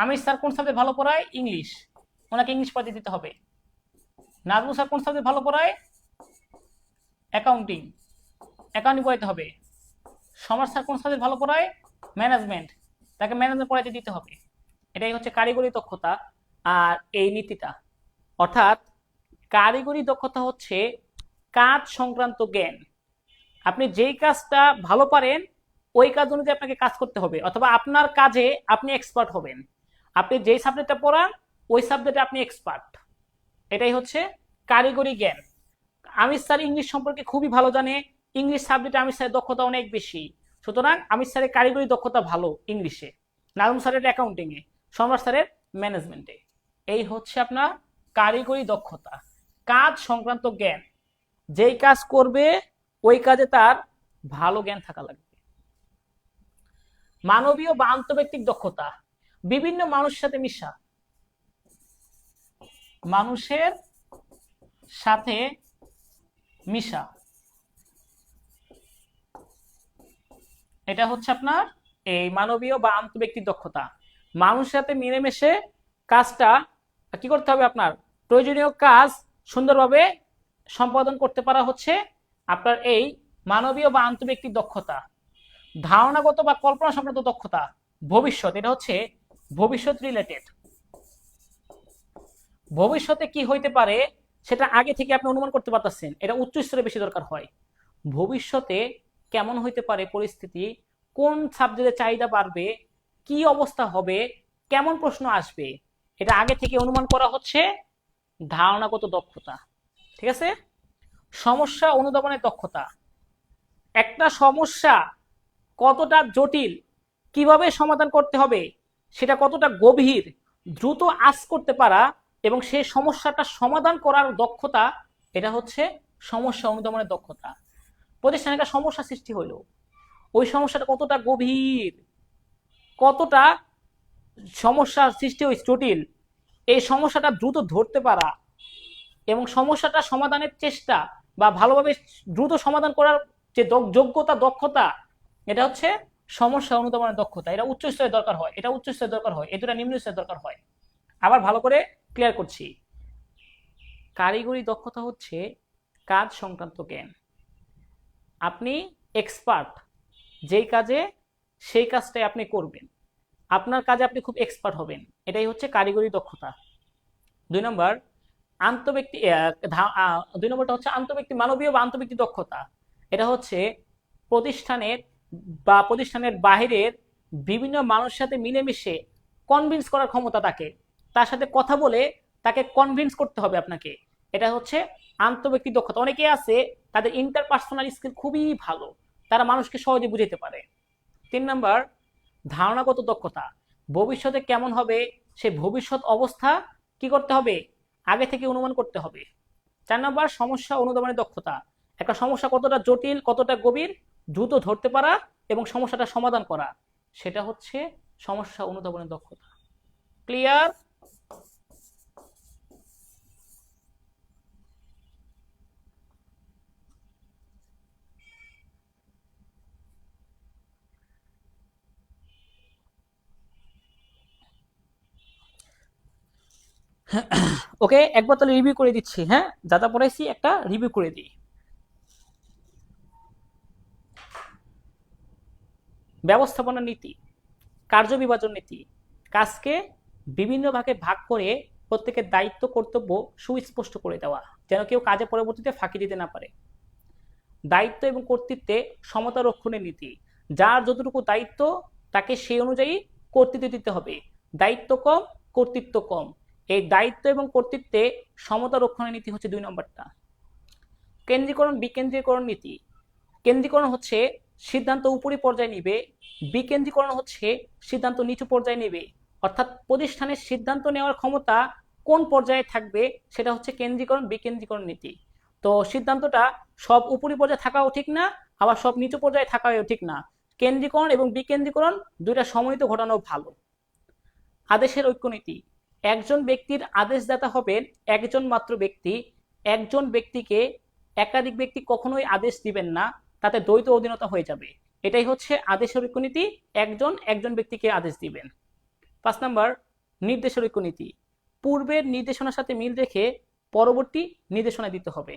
আমির স্যার কোন সাবজেক্ট ভালো পড়ায়? ইংলিশ, ওনাকে ইংলিশ পড়াতে দিতে হবে। নাজমুল স্যার কোন সাবজেক্ট ভালো পড়ায়? অ্যাকাউন্টিং, অ্যাকাউন্টিং পড়াইতে হবে। সমাজ স্যার কোন সাবজেক্ট ভালো পড়ায়? ম্যানেজমেন্ট, তাকে ম্যানেজমেন্ট পড়াইতে দিতে হবে। এটাই হচ্ছে কারিগরি দক্ষতা। আর এই নীতিটা, অর্থাৎ কারিগরি দক্ষতা হচ্ছে কাজ সংক্রান্ত জ্ঞান। আপনি যেই কাজটা ভালো পারেন ওই কাজ অনুযায়ী আপনাকে কাজ করতে হবে, অথবা আপনার কাজে আপনি এক্সপার্ট হবেন। আপনি যেই সাবজেক্টটা পড়ান ওই সাবজেক্টে আপনি এক্সপার্ট, এটাই হচ্ছে কারিগরি জ্ঞান। আমির স্যার ইংলিশ সম্পর্কে খুবই ভালো জানে, ইংলিশ সাবজেক্টে আমির স্যারের দক্ষতা অনেক বেশি, সুতরাং আমির স্যারের কারিগরি দক্ষতা ভালো ইংলিশে, নাজমুল স্যারের অ্যাকাউন্টিং এ, সম্রাট স্যারের ম্যানেজমেন্টে। এই হচ্ছে আপনার কারিগরি দক্ষতা, কাজ সংক্রান্ত জ্ঞান। যেই কাজ করবে ওই কাজে তার ভালো জ্ঞান থাকা লাগবে। মানবীয় বা আন্তঃব্যক্তিক দক্ষতা, বিভিন্ন মানুষের সাথে মিশা, মানুষের সাথে মিশা, এটা হচ্ছে আপনার এই মানবীয় বা আন্তঃব্যক্তিক দক্ষতা। মানুষের সাথে মিলেমিশে কাজটা কি করতে হবে, আপনার প্রয়োজনীয় কাজ সুন্দরভাবে সম্পাদন করতে পারা হচ্ছে আপনার এই মানবীয় বা আন্তঃব্যক্তিক দক্ষতা। ধারণাগত বা কল্পনা সংক্রান্ত দক্ষতা, ভবিষ্যৎ, এটা হচ্ছে ভবিষ্যৎ রিলেটেড। ভবিষ্যতে কি হইতে পারে সেটা আগে থেকে আপনি অনুমান করতে পারতেছেন, এটা উচ্চ স্তরে বেশি দরকার হয়। ভবিষ্যতে কেমন হইতে পারে পরিস্থিতি, কোন সাবজেক্টের চাহিদা বাড়বে, কি অবস্থা হবে, কেমন প্রশ্ন আসবে, এটা আগে থেকে অনুমান করা হচ্ছে ধারণাগত দক্ষতা। ঠিক আছে। সমস্যা অনুধাবনের দক্ষতা, একটা সমস্যা কতটা জটিল, কিভাবে সমাধান করতে হবে, সেটা কতটা গভীর, দ্রুত আঁচ করতে পারা এবং সেই সমস্যাটা সমাধান করার দক্ষতা, এটা হচ্ছে সমস্যা অনুধাবনের দক্ষতা। প্রতিষ্ঠানে একটা সমস্যা সৃষ্টি হইলো, ওই সমস্যাটা কতটা গভীর, কতটা সমস্যার সৃষ্টি হয়েছে জটিল, এই সমস্যাটা দ্রুত ধরতে পারা এবং সমস্যাটা সমাধানের চেষ্টা বা ভালোভাবে দ্রুত সমাধান করার যে যোগ্যতা, দক্ষতা, এটা হচ্ছে সমস্যা অনুধাবনের দক্ষতা। এটা উচ্চ স্তরের দরকার হয়, এটা উচ্চ স্তরের দরকার হয়, এই দুটা নিম্ন স্তরের দরকার হয়। আবার ভালো করে ক্লিয়ার করছি, কারিগরি দক্ষতা হচ্ছে কাজ সংক্রান্ত জ্ঞান। আপনি এক্সপার্ট যেই কাজে, সেই কাজটাই আপনি করবেন, আপনার কাজে আপনি খুব এক্সপার্ট হবেন, এটাই হচ্ছে কারিগরি দক্ষতা। 2 নম্বর আন্তঃব্যক্তি, 2 নম্বরটা হচ্ছে আন্তঃব্যক্তি, মানবীয় বা আন্তঃব্যক্তি দক্ষতা। এটা হচ্ছে প্রতিষ্ঠানের বা প্রতিষ্ঠানের বাহিরের বিভিন্ন মানুষের সাথে মিলেমিশে কনভিন্স করার ক্ষমতা, তার সাথে কথা বলে তাকে কনভিন্স করতে হবে আপনাকে, এটা হচ্ছে আন্তঃব্যক্তি দক্ষতা। অনেকে আছে তাদের ইন্টারপার্সোনাল স্কিল খুবই ভালো, তারা মানুষকে সহজে বুঝাতে পারে। 3 নম্বর ধারণাগত দক্ষতা, ভবিষ্যতে কেমন হবে সেই ভবিষ্যৎ অবস্থা কি করতে হবে, আগে থেকে অনুমান করতে হবে। 4 নম্বর সমস্যা অনুধাবনের দক্ষতা, একটা সমস্যা কতটা জটিল, কতটা গভীর, দ্রুত ধরতে পারা এবং সমস্যাটা সমাধান করা, সেটা হচ্ছে সমস্যা অনুধাবনের দক্ষতা। ক্লিয়ার? ওকে, একবার তাহলে রিভিউ করে দিচ্ছি। হ্যাঁ, যা যা পড়াইছি একটা রিভিউ করে দিই। ব্যবস্থাপনা নীতি, কার্য বিভাজন নীতি, কাজকে বিভিন্ন ভাগে ভাগ করে প্রত্যেকের দায়িত্ব কর্তব্য সুস্পষ্ট করে দেওয়া, যেন কেউ কাজে পরবর্তীতে ফাঁকি দিতে না পারে। দায়িত্ব এবং কর্তৃত্বে সমতা রক্ষণের নীতি, যার যতটুকু দায়িত্ব তাকে সেই অনুযায়ী কর্তৃত্ব দিতে হবে, দায়িত্ব কম কর্তৃত্ব কম, এই দায়িত্ব এবং কর্তৃত্বে সমতা রক্ষণের নীতি হচ্ছে 2 নম্বরটা। কেন্দ্রীকরণ বিকেন্দ্রীকরণ নীতি, কেন্দ্রীকরণ হচ্ছে সিদ্ধান্ত উপরি পর্যায়ে নিবে, বিকেন্দ্রীকরণ হচ্ছে সিদ্ধান্ত নিচু পর্যায়ে নেবে, অর্থাৎ প্রতিষ্ঠানের সিদ্ধান্ত নেওয়ার ক্ষমতা কোন পর্যায়ে থাকবে সেটা হচ্ছে কেন্দ্রীকরণ বিকেন্দ্রীকরণ নীতি। তো সিদ্ধান্তটা সব উপরি পর্যায়ে থাকাও ঠিক না, আবার সব নিচু পর্যায়ে থাকাও ঠিক না, কেন্দ্রীকরণ এবং বিকেন্দ্রীকরণ দুইটা সমন্বিত ঘটানো ভালো। আদেশের ঐক্যনীতি, একজন ব্যক্তির আদেশদাতা হবেন একজন মাত্র ব্যক্তি, একজন ব্যক্তিকে একাধিক ব্যক্তি কখনোই আদেশ দিবেন না, তাতে দ্বৈত অধীনতা হয়ে যাবে, এটাই হচ্ছে আদেশের ঐক্যনীতি, একজন ব্যক্তিকে আদেশ দিবেন। 5 নম্বর নির্দেশের ঐক্যনীতি, পূর্বের নির্দেশনার সাথে মিল রেখে পরবর্তী নির্দেশনা দিতে হবে।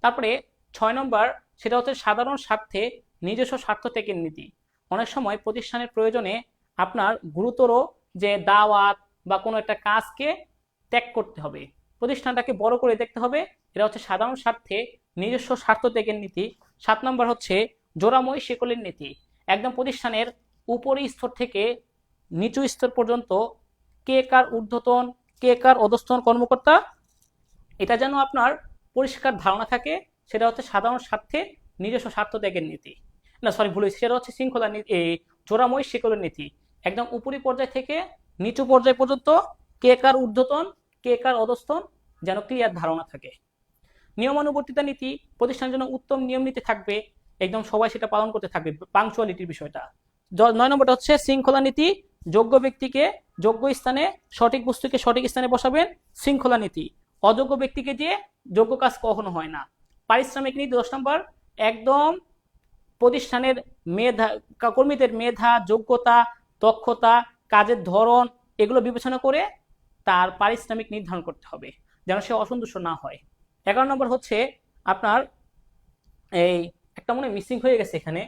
তারপরে 6 নম্বর সেটা হচ্ছে সাধারণ স্বার্থে নিজস্ব স্বার্থ ত্যাগের নীতি, অনেক সময় প্রতিষ্ঠানের প্রয়োজনে আপনার গুরুতর যে দাওয়াত বা কোনো একটা কাজকে ত্যাগ করতে হবে, প্রতিষ্ঠানটাকে বড় করে দেখতে হবে, এটা হচ্ছে সাধারণ স্বার্থে নিজস্ব স্বার্থ ত্যাগের নীতি। 7 নম্বর হচ্ছে জোড়াময় শিকলের নীতি, একদম প্রতিষ্ঠানের উপরি স্তর থেকে নিচু স্তর পর্যন্ত কে কার ঊর্ধ্বতন, কে কার অধস্তন কর্মকর্তা, এটা যেন আপনার পরিষ্কার ধারণা থাকে, সেটা হচ্ছে সাধারণ স্বার্থে নিজস্ব স্বার্থ ত্যাগের নীতি। না সরি ভুল হয়েছে, সেটা হচ্ছে শৃঙ্খলা নীতি, জোড়াময় শিকলের নীতি, একদম উপরি পর্যায় থেকে নিচু পর্যায় পর্যন্ত কে কার ঊর্ধ্বতন, কে কার অধস্তন, যেন ক্লিয়ার ধারণা থাকে। নিয়মানুবর্তিতা নীতি, প্রতিষ্ঠানের জন্য উত্তম নিয়ম নীতি থাকবে, একদম সবাই সেটা পালন করতে থাকবে, পাংচুয়ালিটির বিষয়টা। 9 নম্বরটা হচ্ছে শৃঙ্খলা নীতি, যোগ্য ব্যক্তিকে যোগ্য স্থানে, সঠিক বস্তুকে সঠিক স্থানে বসাবেন, শৃঙ্খলা নীতি। অযোগ্য ব্যক্তিকে দিয়ে যোগ্য কাজ কখনো হয় না। পারিশ্রমিক নীতি 10 নম্বর, একদম প্রতিষ্ঠানের মেধা, কর্মীদের মেধা, যোগ্যতা, দক্ষতা, কাজের ধরন এগুলো বিবেচনা করে তার পারিশ্রমিক নির্ধারণ করতে হবে, যেন সে অসন্তুষ্ট না হয়। 11 নম্বর হচ্ছে আপনার এই একটা মনে মিসিং হয়ে গেছে এখানে,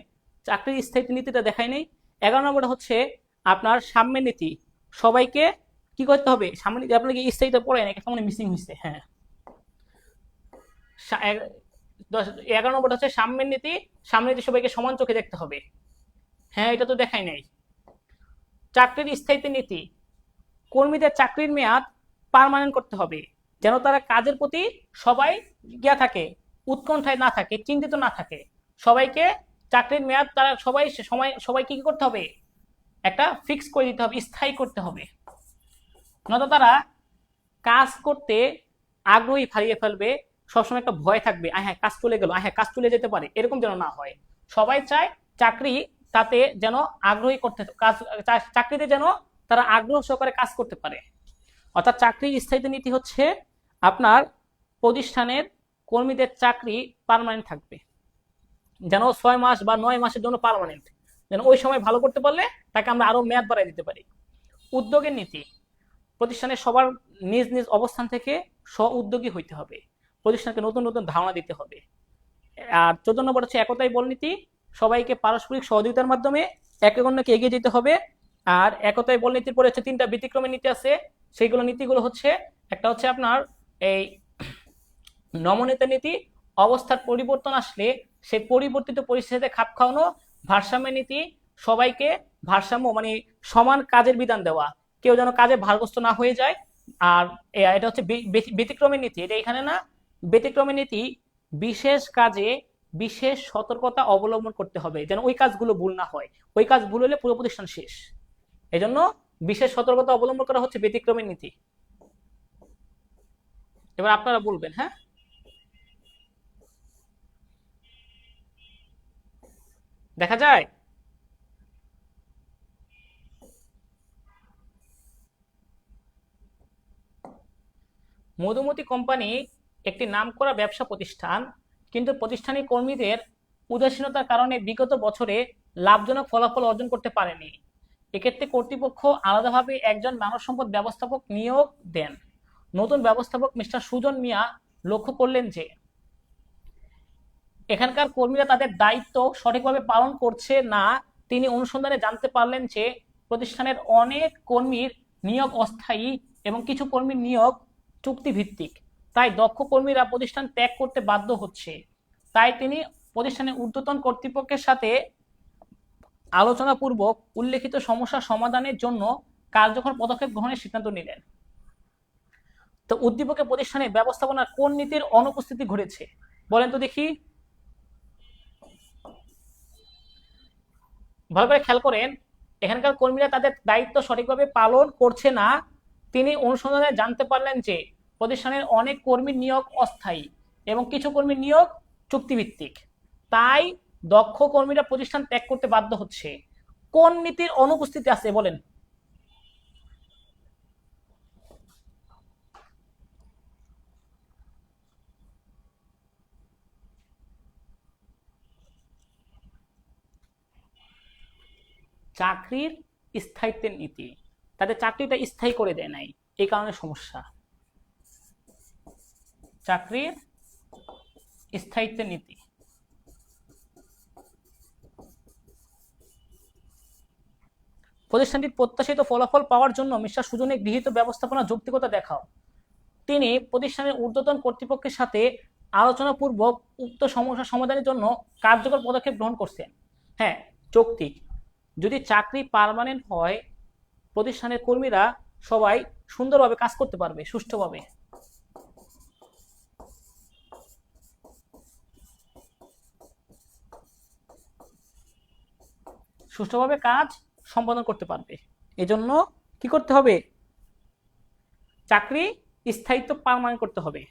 চাকরির স্থায়িত্ব নীতিটা দেখাই নেই। 11 নম্বরটা হচ্ছে আপনার সাম্যের নীতি, সবাইকে কি করতে হবে, সাম্য নীতি আপনাকে স্থায়িত্ব পড়ে না, একটা মনে মিসিং হয়েছে। হ্যাঁ, 11 নম্বরটা হচ্ছে সাম্যের নীতি, সাম্যের নীতি সবাইকে সমান চোখে দেখতে হবে। হ্যাঁ, এটা তো দেখাই নাই। চাকরির স্থায়িত্ব নীতি, কর্মীদের চাকরির মেয়াদ পার্মানেন্ট করতে হবে, যেন তারা কাজের প্রতি সবাই গিয়া থাকে, উৎকণ্ঠায় না থাকে, চিন্তিত না থাকে। সবাইকে চাকরির মেয়াদ তারা সবাইকে কি করতে হবে, একটা ফিক্স করে দিতে হবে, স্থায়ী করতে হবে। নয়তো তারা কাজ করতে আগ্রহী হারিয়ে ফেলবে, সবসময় একটা ভয় থাকবে, হ্যাঁ কাজ চলে গেল, হ্যাঁ কাজ চলে যেতে পারে, এরকম যেন না হয়। সবাই চায় চাকরি তাতে যেন আগ্রহী করতে, কাজ চাকরিতে যেন তারা আগ্রহ সহকারে কাজ করতে পারে। অর্থাৎ চাকরির স্থায়িত্ব নীতি হচ্ছে আপনার প্রতিষ্ঠানের কর্মীদের চাকরি পার্মানেন্ট থাকবে, যেন 6 মাস বা 9 মাসের জন্য পার্মানেন্ট, যেন ওই সময় ভালো করতে পারলে তাকে আমরা আরো মেয়াদ বাড়াই দিতে পারি। উদ্যোগের নীতি, প্রতিষ্ঠানের সবার নিজ নিজ অবস্থান থেকে স্ব উদ্যোগী হইতে হবে, প্রতিষ্ঠানকে নতুন নতুন ধারণা দিতে হবে। আর 14 নম্বর হচ্ছে একতাই বল নীতি, সবাইকে পারস্পরিক সহযোগিতার মাধ্যমে একে অন্যকে এগিয়ে যেতে হবে। আর একতাই বল নীতির পরে হচ্ছে 3টা ব্যতিক্রমের নীতি আছে, সেইগুলো নীতিগুলো হচ্ছে, একটা হচ্ছে আপনার এই নমনীয়তা নীতি, অবস্থার পরিবর্তন আসলে সেই পরিবর্তিত পরিস্থিতিতে খাপ খাওয়ানো। ভারসাম্য নীতি, সবাইকে ভারসাম্য মানে সমান কাজের বিধান দেওয়া, কেউ যেন কাজে ভারগ্রস্ত না হয়ে যায়। আর এটা হচ্ছে ব্যতিক্রমের নীতি, এটা এখানে না, ব্যতিক্রমের নীতি, বিশেষ কাজে বিশেষ সতর্কতা অবলম্বন করতে হবে, যেন ওই কাজগুলো ভুল না হয়, ওই কাজ ভুল হলে পুরো প্রতিষ্ঠান শেষ। এজন্য বিশেষ সতর্কতা অবলম্বন করা হচ্ছে ব্যতিক্রমের নীতি। এবার আপনারা বলবেন। হ্যাঁ, দেখা যায়। মধুমতি কোম্পানি একটি নামকরা ব্যবসা প্রতিষ্ঠান, কিন্তু প্রতিষ্ঠানের কর্মীদের উদাসীনতার কারণে বিগত বছরে লাভজনক ফলাফল অর্জন করতে পারেনি। এক্ষেত্রে কর্তৃপক্ষ আলাদাভাবে একজন মানব সম্পদ ব্যবস্থাপক নিয়োগ দেন। নতুন ব্যবস্থাপক মিস্টার সুজন মিয়া লক্ষ্য করলেন যে এখানকার কর্মীরা তাদের দায়িত্ব সঠিকভাবে পালন করছে না। তিনি অনুসন্ধানে জানতে পারলেন যে প্রতিষ্ঠানের অনেক কর্মীর নিয়োগ অস্থায়ী এবং কিছু কর্মীর নিয়োগ চুক্তিভিত্তিক, তাই দক্ষ কর্মীরা প্রতিষ্ঠান ত্যাগ করতে বাধ্য হচ্ছে। তাই তিনি প্রতিষ্ঠানের ঊর্ধ্বতন কর্তৃপক্ষের সাথে আলোচনাপূর্বক উল্লেখিত সমস্যা সমাধানের জন্য কার্যকর পদক্ষেপ গ্রহণের সিদ্ধান্ত নিলেন। তো উদ্দীপকে প্রতিষ্ঠানের ব্যবস্থাপনার কোন নীতির অনুপস্থিতি ঘটেছে বলেন তো দেখি, ভালো করে খেয়াল করেন। এখানকার কর্মীরা তাদের দায়িত্ব সঠিকভাবে পালন করছে না। তিনি অনুসন্ধানে জানতে পারলেন যে প্রতিষ্ঠানের অনেক কর্মীর নিয়োগ অস্থায়ী এবং কিছু কর্মীর নিয়োগ চুক্তিভিত্তিক, তাই দক্ষ কর্মীরা প্রতিষ্ঠান ত্যাগ করতে বাধ্য হচ্ছে। কোন নীতির অনুপস্থিতি আছে বলেন? চাকরির স্থায়িত্বের নীতি, তাদের চাকরিটা স্থায়ী করে দেয় নাই, এই কারণে সমস্যা। চাকরির স্থায়িত্বের নীতি, প্রতিষ্ঠানটির প্রত্যাশিত ফলাফল পাওয়ার জন্য মিস্টার সুজনের গৃহীত ব্যবস্থাপনা যৌক্তিকতা দেখাও। তিনি প্রতিষ্ঠানের ঊর্ধ্বতন কর্তৃপক্ষের সাথে আলোচনাপূর্বক উক্ত সমস্যা সমাধানের জন্য কার্যকর পদক্ষেপ গ্রহণ করছেন। হ্যাঁ, যৌক্তিক। যদি চাকরি পার্মানেন্ট হয়, প্রতিষ্ঠানের কর্মীরা সবাই সুন্দরভাবে কাজ করতে পারবে, সুষ্ঠুভাবে। সুষ্ঠুভাবে কাজ সম্পাদন করতে পারবে। এজন্য কি করতে হবে? চাকরি স্থায়িত্ব পার্মানেন্ট করতে হবে।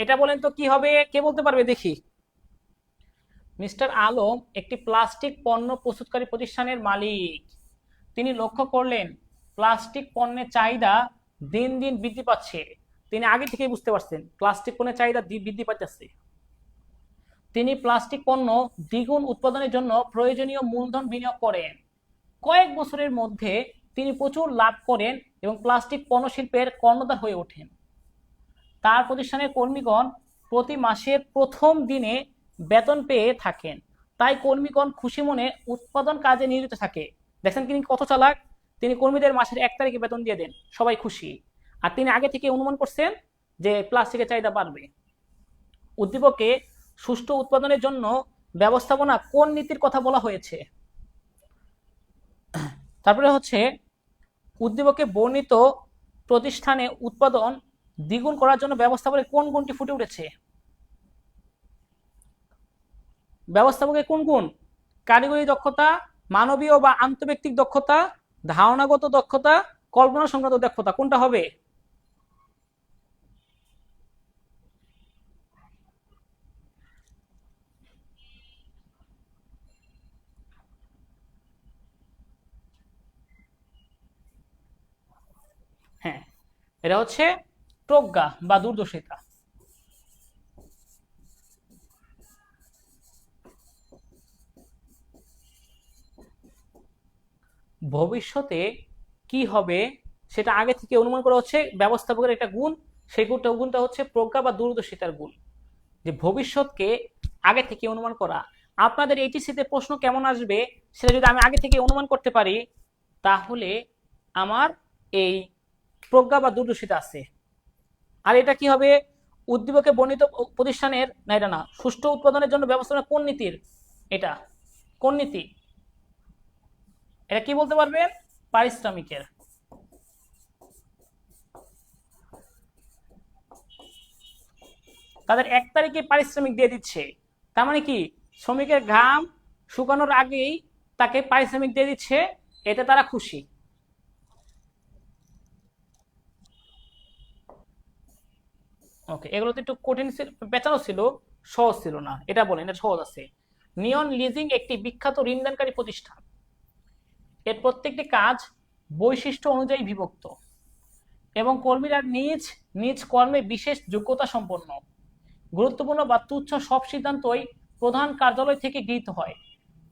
এটা বলেন তো কি হবে, কে বলতে পারবে দেখি? মিস্টার আলম একটি প্লাস্টিক পণ্য প্রস্তুতকারী প্রতিষ্ঠানের মালিক। তিনি লক্ষ্য করলেন প্লাস্টিক পণ্যের চাহিদা দিন দিন বৃদ্ধি পাচ্ছে। তিনি আগে থেকেই বুঝতে পারছেন প্লাস্টিক পণ্যের চাহিদা বৃদ্ধি পাচ্ছে। তিনি প্লাস্টিক পণ্য দ্বিগুণ উৎপাদনের জন্য প্রয়োজনীয় মূলধন বিনিয়োগ করেন। কয়েক বছরের মধ্যে তিনি প্রচুর লাভ করেন এবং প্লাস্টিক পণ্য শিল্পের কর্ণধার হয়ে ওঠেন। তার প্রতিষ্ঠানের কর্মীগণ প্রতি মাসের প্রথম দিনে বেতন পেয়ে থাকেন, তাই কর্মীগণ খুশি মনে উৎপাদন কাজে নিয়োজিত থাকে। দেখেন তিনি কত চালাক, তিনি কর্মীদের মাসের 1 তারিখে বেতন দিয়ে দেন, সবাই খুশি। আর তিনি আগে থেকে অনুমান করছেন যে প্লাস্টিকের চাহিদা বাড়বে। উদ্দীপকে সুষ্ঠু উৎপাদনের জন্য ব্যবস্থাপনা কোন নীতির কথা বলা হয়েছে? তারপরে হচ্ছে উদ্দীপকে বর্ণিত প্রতিষ্ঠানে উৎপাদন দ্বিগুণ করার জন্য ব্যবস্থাপকের কোন গুণটি ফুটে উঠেছে? ব্যবস্থাপকের কোন গুণ? কারিগরি দক্ষতা, মানবীয় বা আন্তঃব্যক্তিক দক্ষতা, ধারণাগত দক্ষতা, কল্পনা সংক্রান্ত দক্ষতা, কোনটা হবে? হ্যাঁ, এটা হচ্ছে প্রজ্ঞা বা দূরদর্শিতা। ভবিষ্যতে কি হবে সেটা আগে থেকে অনুমান করা হচ্ছে ব্যবস্থাপকের একটা গুণ। সেই গুণটা হচ্ছে প্রজ্ঞা বা দূরদর্শিতার গুণ, যে ভবিষ্যৎকে আগে থেকে অনুমান করা। আপনাদের এইচএসসিতে প্রশ্ন কেমন আসবে সেটা যদি আমি আগে থেকে অনুমান করতে পারি, তাহলে আমার এই প্রজ্ঞা বা দূরদর্শিতা আছে। আর এটা কি হবে? উদ্দীপকে বর্ণিত প্রতিষ্ঠানের, না এটা না, সুষ্ঠু উৎপাদনের জন্য ব্যবস্থাপনা কোন নীতির? এটা কোন নীতি? এটা কি বলতে পারবেন? পারিশ্রমিকের। তাদের 1 তারিখে পারিশ্রমিক দিয়ে দিচ্ছে, তার মানে কি শ্রমিকের ঘাম শুকানোর আগেই তাকে পারিশ্রমিক দিয়ে দিচ্ছে, এতে তারা খুশি। ওকে, এগুলো তো একটু কঠিন পেঁচানো ছিল, সহজ ছিল না। এটা বলেন, এটা সহজ আছে। নিয়ন লিজিং একটি বিখ্যাত ঋণদানকারী প্রতিষ্ঠান। এর প্রত্যেকটি কাজ বৈশিষ্ট্য অনুযায়ী বিভক্ত এবং কর্মীরা নিজ নিজ কর্মে বিশেষ যোগ্যতা সম্পন্ন। গুরুত্বপূর্ণ বা তুচ্ছ সব সিদ্ধান্তই প্রধান কার্যালয় থেকে গৃহীত হয়।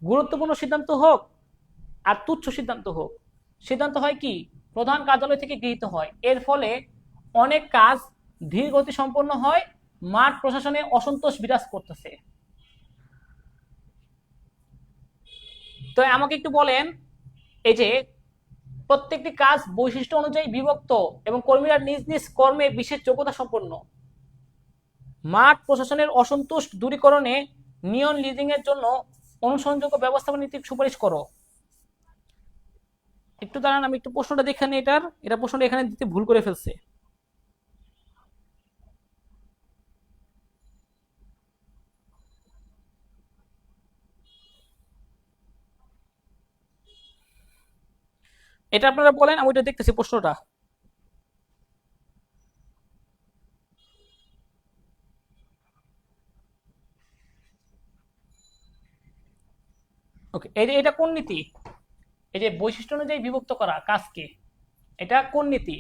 গুরুত্বপূর্ণ সিদ্ধান্ত হোক আর তুচ্ছ সিদ্ধান্ত হোক, সিদ্ধান্ত হয় কি প্রধান কার্যালয় থেকে গৃহীত হয়। এর ফলে অনেক কাজ ধীর গতি সম্পন্ন হয়, মাঠ প্রশাসনে অসন্তোষ বিরাজ করতেছে। তো আমাকে একটু বলেন, এই যে প্রত্যেকটি কাজ বৈশিষ্ট্য অনুযায়ী বিভক্ত এবং কর্মীরা নিজ নিজ কর্মে বিশেষ যোগ্যতা সম্পন্ন, মাঠ প্রশাসনের অসন্তোষ দূরীকরণে নিয়ন লিজিং এর জন্য অনুসরণযোগ্য ব্যবস্থাপনা নীতি সুপারিশ করো। একটু দাঁড়ান, আমি একটু প্রশ্নটা দেখে নিই। এটা প্রশ্নটা এখানে দিতে ভুল করে ফেলছে। এটা আপনারা বলেন, আমি ওইটা দেখতেছি প্রশ্নটা। ওকে, এটা কোন নীতি? এই যে বৈশিষ্ট্য অনুযায়ী বিভক্ত করা কাজকে, এটা কোন নীতি?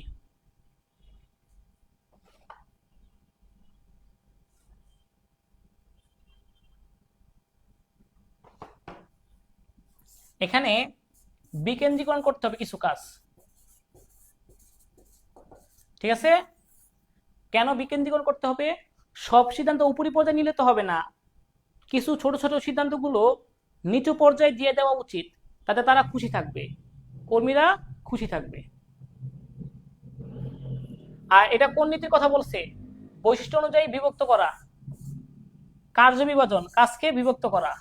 এখানে বিকেন্দ্রীকরণ করতে হবে কিছু কাজ, ঠিক আছে? কেন বিকেন্দ্রীকরণ করতে হবে? সব সিদ্ধান্ত উপরি পর্যায়ে নিলে তো হবে না, কিছু ছোট ছোট সিদ্ধান্তগুলো নিচু পর্যায়ে দিয়ে দেওয়া উচিত, তাতে তারা খুশি থাকবে, কর্মীরা খুশি থাকবে। আর এটা কোন নীতির কথা বলছে? বৈশিষ্ট্য অনুযায়ী বিভক্ত করা, কার্য বিভাজন, কাজকে বিভক্ত করা।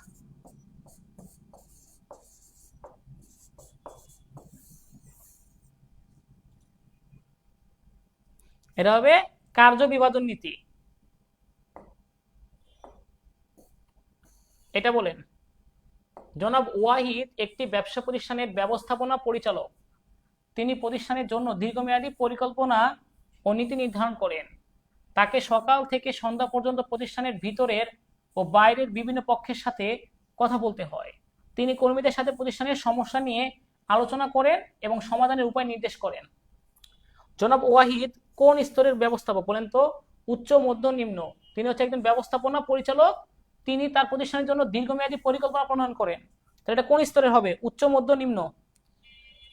এটা হবে কার্য বিভাজন নীতি। এটা বলেন। জনাব ওয়াহিদ একটি ব্যবসা প্রতিষ্ঠানের ব্যবস্থাপনা পরিচালক। তিনি প্রতিষ্ঠানের জন্য দীর্ঘমেয়াদী পরিকল্পনা ও নীতি নির্ধারণ করেন। তাকে সকাল থেকে সন্ধ্যা পর্যন্ত প্রতিষ্ঠানের ভিতরের ও বাইরের বিভিন্ন পক্ষের সাথে কথা বলতে হয়। তিনি কর্মীদের সাথে প্রতিষ্ঠানের সমস্যা নিয়ে আলোচনা করেন এবং সমাধানের উপায় নির্দেশ করেন। জনাব ওয়াহিদ কোন স্তরের ব্যবস্থাপক বলেন তো? উচ্চ, মধ্য, নিম্ন। তিনি হচ্ছে একজন ব্যবস্থাপনা পরিচালক। তিনি তার প্রতিষ্ঠানের জন্য দীর্ঘমেয়াদী পরিকল্পনা প্রণয়ন করেন। তাহলে এটা কোন স্তরের হবে? উচ্চ, মধ্য, নিম্ন।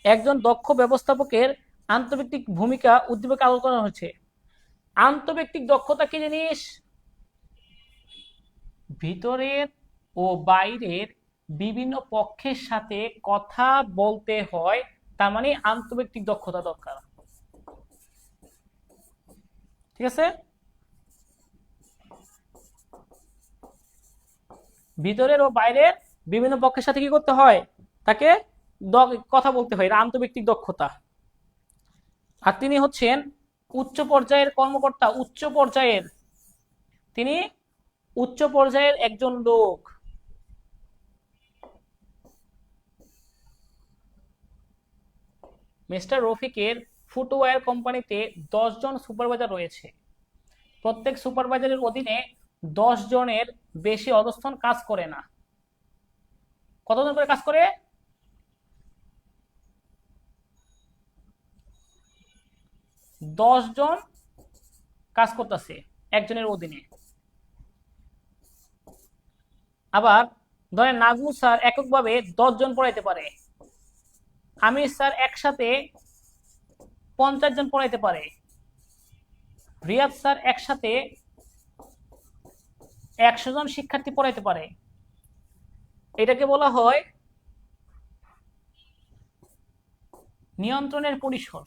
একজন দক্ষ ব্যবস্থাপকের আন্তর্ব্যক্তিক ভূমিকা উদ্দীপকে আলোচনা করা হয়েছে। আন্তর্ব্যক্তিক দক্ষতা কি জিনিস? ভিতরের ও বাইরের বিভিন্ন পক্ষের সাথে কথা বলতে হয়, তার মানে আন্তর্ব্যক্তিক দক্ষতা দরকার। ঠিক আছে? ভিতরের ও বাইরের বিভিন্ন পক্ষের সাথে কি করতে হয়? তাকে কথা বলতে হয়, এটা আন্তর্ব্যক্তিক দক্ষতা। আর তিনি হচ্ছেন উচ্চ পর্যায়ের কর্মকর্তা। উচ্চ পর্যায়ের, তিনি উচ্চ পর্যায়ের একজন লোক। মিস্টার রফিকের ফুটওয়্যার কোম্পানিতে 10 জন সুপারভাইজার রয়েছে। প্রত্যেক সুপারভাইজারের অধীনে 10 জনের বেশি অধস্তন কাজ করে না। কতজন করে কাজ করে? 10 জন কাজ করতেছে একজনের অধীনে। আবার ধরেন নাজমুল স্যার এককভাবে 10 জন পড়াইতে পারে। আমির স্যার একসাথে 50 জন পড়াইতে পারে। রিয়াদ স্যার একসাথে 100 জন শিক্ষার্থী পড়াইতে পারে। এটাকে বলা হয় নিয়ন্ত্রণের পরিসর।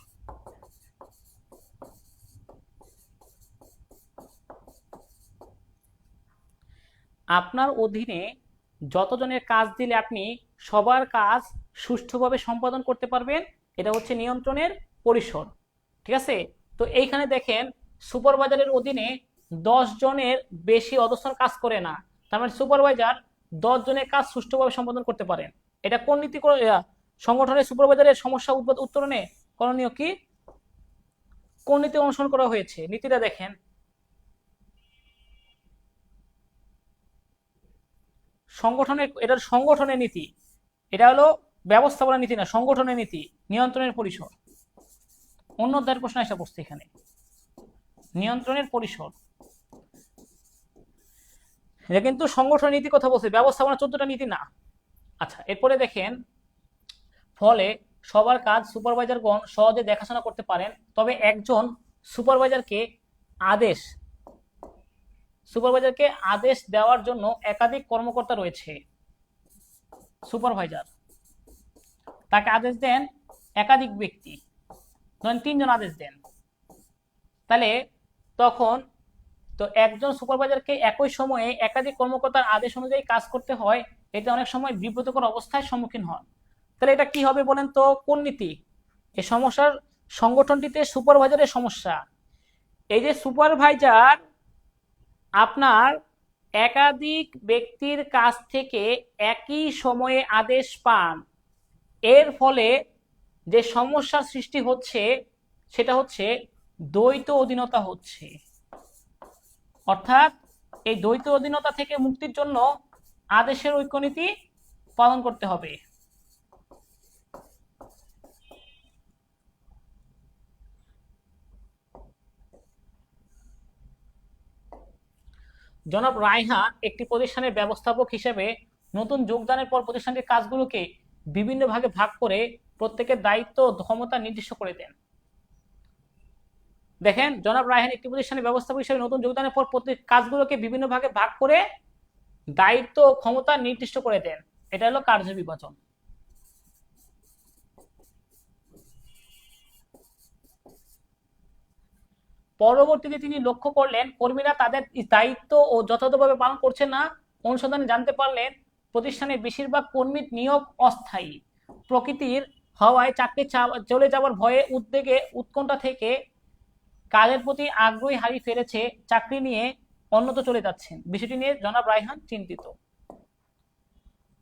আপনার অধীনে যতজনের কাজ দিলে আপনি সবার কাজ সুষ্ঠুভাবে সম্পাদন করতে পারবেন, এটা হচ্ছে নিয়ন্ত্রণের পরিসর। ঠিক আছে? তো এইখানে দেখেন সুপারভাইজারের অধীনে 10 জনের বেশি অধস্তন কাজ করে না, তার মানে সুপারভাইজার 10 জনের কাজ সুষ্ঠুভাবে সম্পাদন করতে পারেন। এটা কোন নীতি সংগঠনের সুপারভাইজারের সমস্যা উত্তরণে করণীয় কি? কোন নীতি অনুসরণ করা হয়েছে? নীতিটা দেখেন। সংগঠনের, এটা সংগঠনের নীতি। এটা হলো ব্যবস্থাপনা নীতি না, সংগঠনের নীতি, নিয়ন্ত্রণের পরিসর। অন্য অধ্যায়ের প্রশ্ন এসে বসছে এখানে, নিয়ন্ত্রণের পরিসর। এটা কিন্তু সংগঠনের নীতি কথা বলছে, ব্যবস্থাপনা 14টা নীতি না। আচ্ছা, এরপরে দেখেন, ফলে সবার কাজ সুপারভাইজারগণ সহজে দেখাশোনা করতে পারেন। তবে একজন সুপারভাইজারকে আদেশ দেওয়ার জন্য একাধিক কর্মকর্তা রয়েছে। সুপারভাইজার তাকে আদেশ দেন একাধিক ব্যক্তি, ধরেন 3 জন আদেশ দেন, তাহলে তখন তো একজন সুপারভাইজারকে একই সময়ে একাধিক কর্মকর্তার আদেশ অনুযায়ী কাজ করতে হয়। এটা অনেক সময় বিব্রতকর অবস্থায় সম্মুখীন হন। তাহলে এটা কি হবে বলেন তো? কোন নীতি? এই সমস্যার সংগঠনটিতে সুপারভাইজারের সমস্যা। এই যে সুপারভাইজার আপনার একাধিক ব্যক্তির কাছ থেকে একই সময়ে আদেশ পান, এর ফলে যে সমস্যার সৃষ্টি হচ্ছে সেটা হচ্ছে দ্বৈত অধীনতা হচ্ছে। অর্থাৎ এই দ্বৈত অধীনতা থেকে মুক্তির জন্য আদেশের ঐক্যনীতি পালন করতে হবে। জনাব রায়হান একটি প্রতিষ্ঠানের ব্যবস্থাপক হিসেবে নতুন যোগদানের পর প্রতিষ্ঠানটির কাজগুলোকে বিভিন্ন ভাগে ভাগ করে প্রত্যেকের দায়িত্ব ও ক্ষমতা নির্দিষ্ট করে দেন। দেখেন, জনাব রায়হান একটি প্রতিষ্ঠানের ব্যবস্থাপক হিসেবে নতুন যোগদানের পর প্রত্যেক কাজগুলোকে বিভিন্ন ভাগে ভাগ করে দায়িত্ব ও ক্ষমতা নির্দিষ্ট করে দেন। এটা হলো কার্য বিভাজন। পরবর্তীতে তিনি লক্ষ্য করলেন কর্মীরা তাদের দায়িত্ব ও যথাযথভাবে পালন করছে না। অনুসন্ধানে জানতে পারলেন প্রতিষ্ঠানের বেশিরভাগ কর্মীর নিয়োগ অস্থায়ী প্রকৃতির হওয়ায় চাকরি চলে যাওয়ার ভয়ে, উদ্বেগে, উৎকণ্ঠা থেকে কাজের প্রতি আগ্রহী হারিয়ে ফেলেছে, চাকরি নিয়ে অন্যত্র চলে যাচ্ছেন। বিষয়টি নিয়ে জনাব রায়হান চিন্তিত।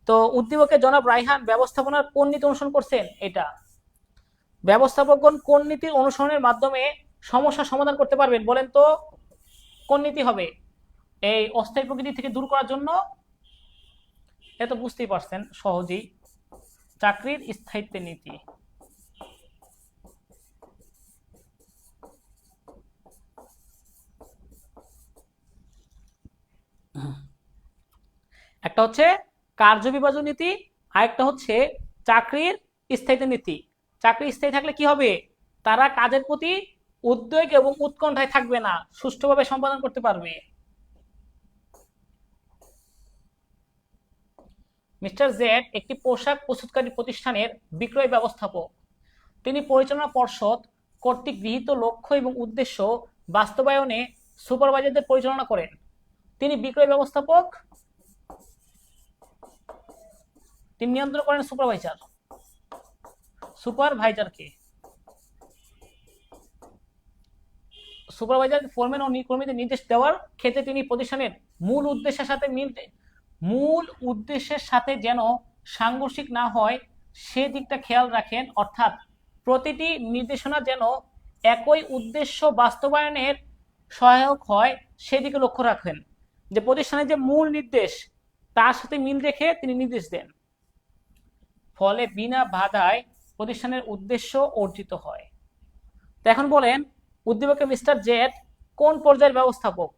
তো উদ্দীপকে জনাব রায়হান ব্যবস্থাপনার কোন নীতি অনুসরণ করছেন? এটা ব্যবস্থাপকগণ কোন নীতি অনুসরণের মাধ্যমে সমস্যা সমাধান করতে পারবেন বলেন তো? কোন নীতি হবে? এই অস্থায়ী প্রকৃতি থেকে দূর করার জন্য, এটা তো বুঝতেই পারছেন সহজেই, চাকরির স্থায়িত্বের নীতি। একটা হচ্ছে কার্য বিভাজন নীতি, আর একটা হচ্ছে চাকরির স্থায়িত্ব নীতি। চাকরি স্থায়ী থাকলে কি হবে? তারা কাজের প্রতি উদ্বেগ এবং উৎকণ্ঠায় থাকবে না, সুষ্ঠুভাবে সম্পাদন করতে পারবে। মিস্টার জেড একটি পোশাক প্রস্তুতকারী প্রতিষ্ঠানের বিক্রয় ব্যবস্থাপক। তিনি পরিচালনা পর্ষদ কর্তৃক গৃহীত লক্ষ্য এবং উদ্দেশ্য বাস্তবায়নে সুপারভাইজারদের পরিচালনা করেন। তিনি বিক্রয় ব্যবস্থাপক, তিনি নিয়ন্ত্রণ করেন সুপারভাইজারকে। সুপারভাইজার ফোরম্যান ও কর্মীদের নির্দেশ দেওয়ার ক্ষেত্রে তিনি প্রতিষ্ঠানের মূল উদ্দেশ্যের সাথে যেন সাংঘর্ষিক না হয় সে দিকটা খেয়াল রাখেন, অর্থাৎ প্রতিটি নির্দেশনা যেন একই উদ্দেশ্য বাস্তবায়নের সহায়ক হয় সেদিকে লক্ষ্য রাখেন। যে প্রতিষ্ঠানের যে মূল নির্দেশ তার সাথে মিল রেখে তিনি নির্দেশ দেন, ফলে বিনা বাধায় প্রতিষ্ঠানের উদ্দেশ্য অর্জিত হয়। তো এখন বলেন উদ্দীপকে মিস্টার জেড কোন পর্যায়ের ব্যবস্থাপক?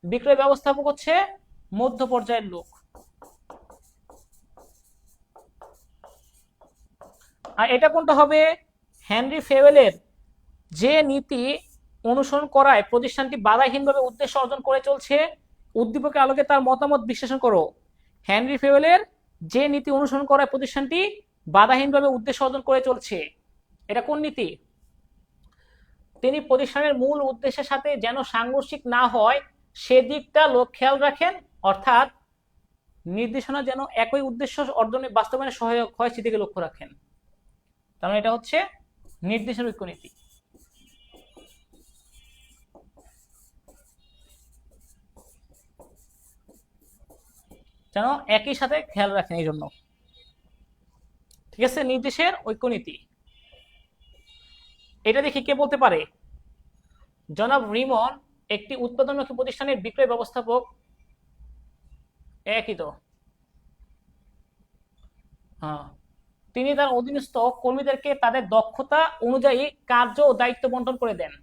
বিক্রয় ব্যবস্থাপক হচ্ছে মধ্য পর্যায়ের লোক। আর এটা কোনটা হবে? হেনরি ফেওয়েলের যে নীতি অনুসরণ করায় প্রতিষ্ঠানটি বাধাহীনভাবে উদ্দেশ্য অর্জন করে চলছে, উদ্দীপকের আলোকে তার মতামত বিশ্লেষণ করো। হেনরি ফেওয়েলের যে নীতি অনুসরণ করায় প্রতিষ্ঠানটি বাধাহীনভাবে উদ্দেশ্য অর্জন করে চলছে, এটা কোন নীতি? তিনি প্রতিষ্ঠানের মূল উদ্দেশ্যের সাথে যেন সাংঘর্ষিক না হয় সেদিকটা খেয়াল রাখেন, অর্থাৎ নির্দেশনা যেন একই উদ্দেশ্য অর্জনে বাস্তবায়নে সহায়ক হয় সেদিকে লক্ষ্য রাখেন। তার মানে এটা হচ্ছে নির্দেশন ঐক্য নীতি। যেন একই সাথে খেয়াল রাখেন, এই জন্য। ঠিক আছে, নির্দেশের ঐক্য নীতি। এটা দেখি কে বলতে পারে? জনাব রিমন একটি উৎপাদনমুখী প্রতিষ্ঠানের বিক্রয় ব্যবস্থাপক। একই তো। হ্যাঁ, তিনি তার অধীনস্থ কর্মীদেরকে তাদের দক্ষতা অনুযায়ী কার্য ও দায়িত্ব বন্টন করে দেন।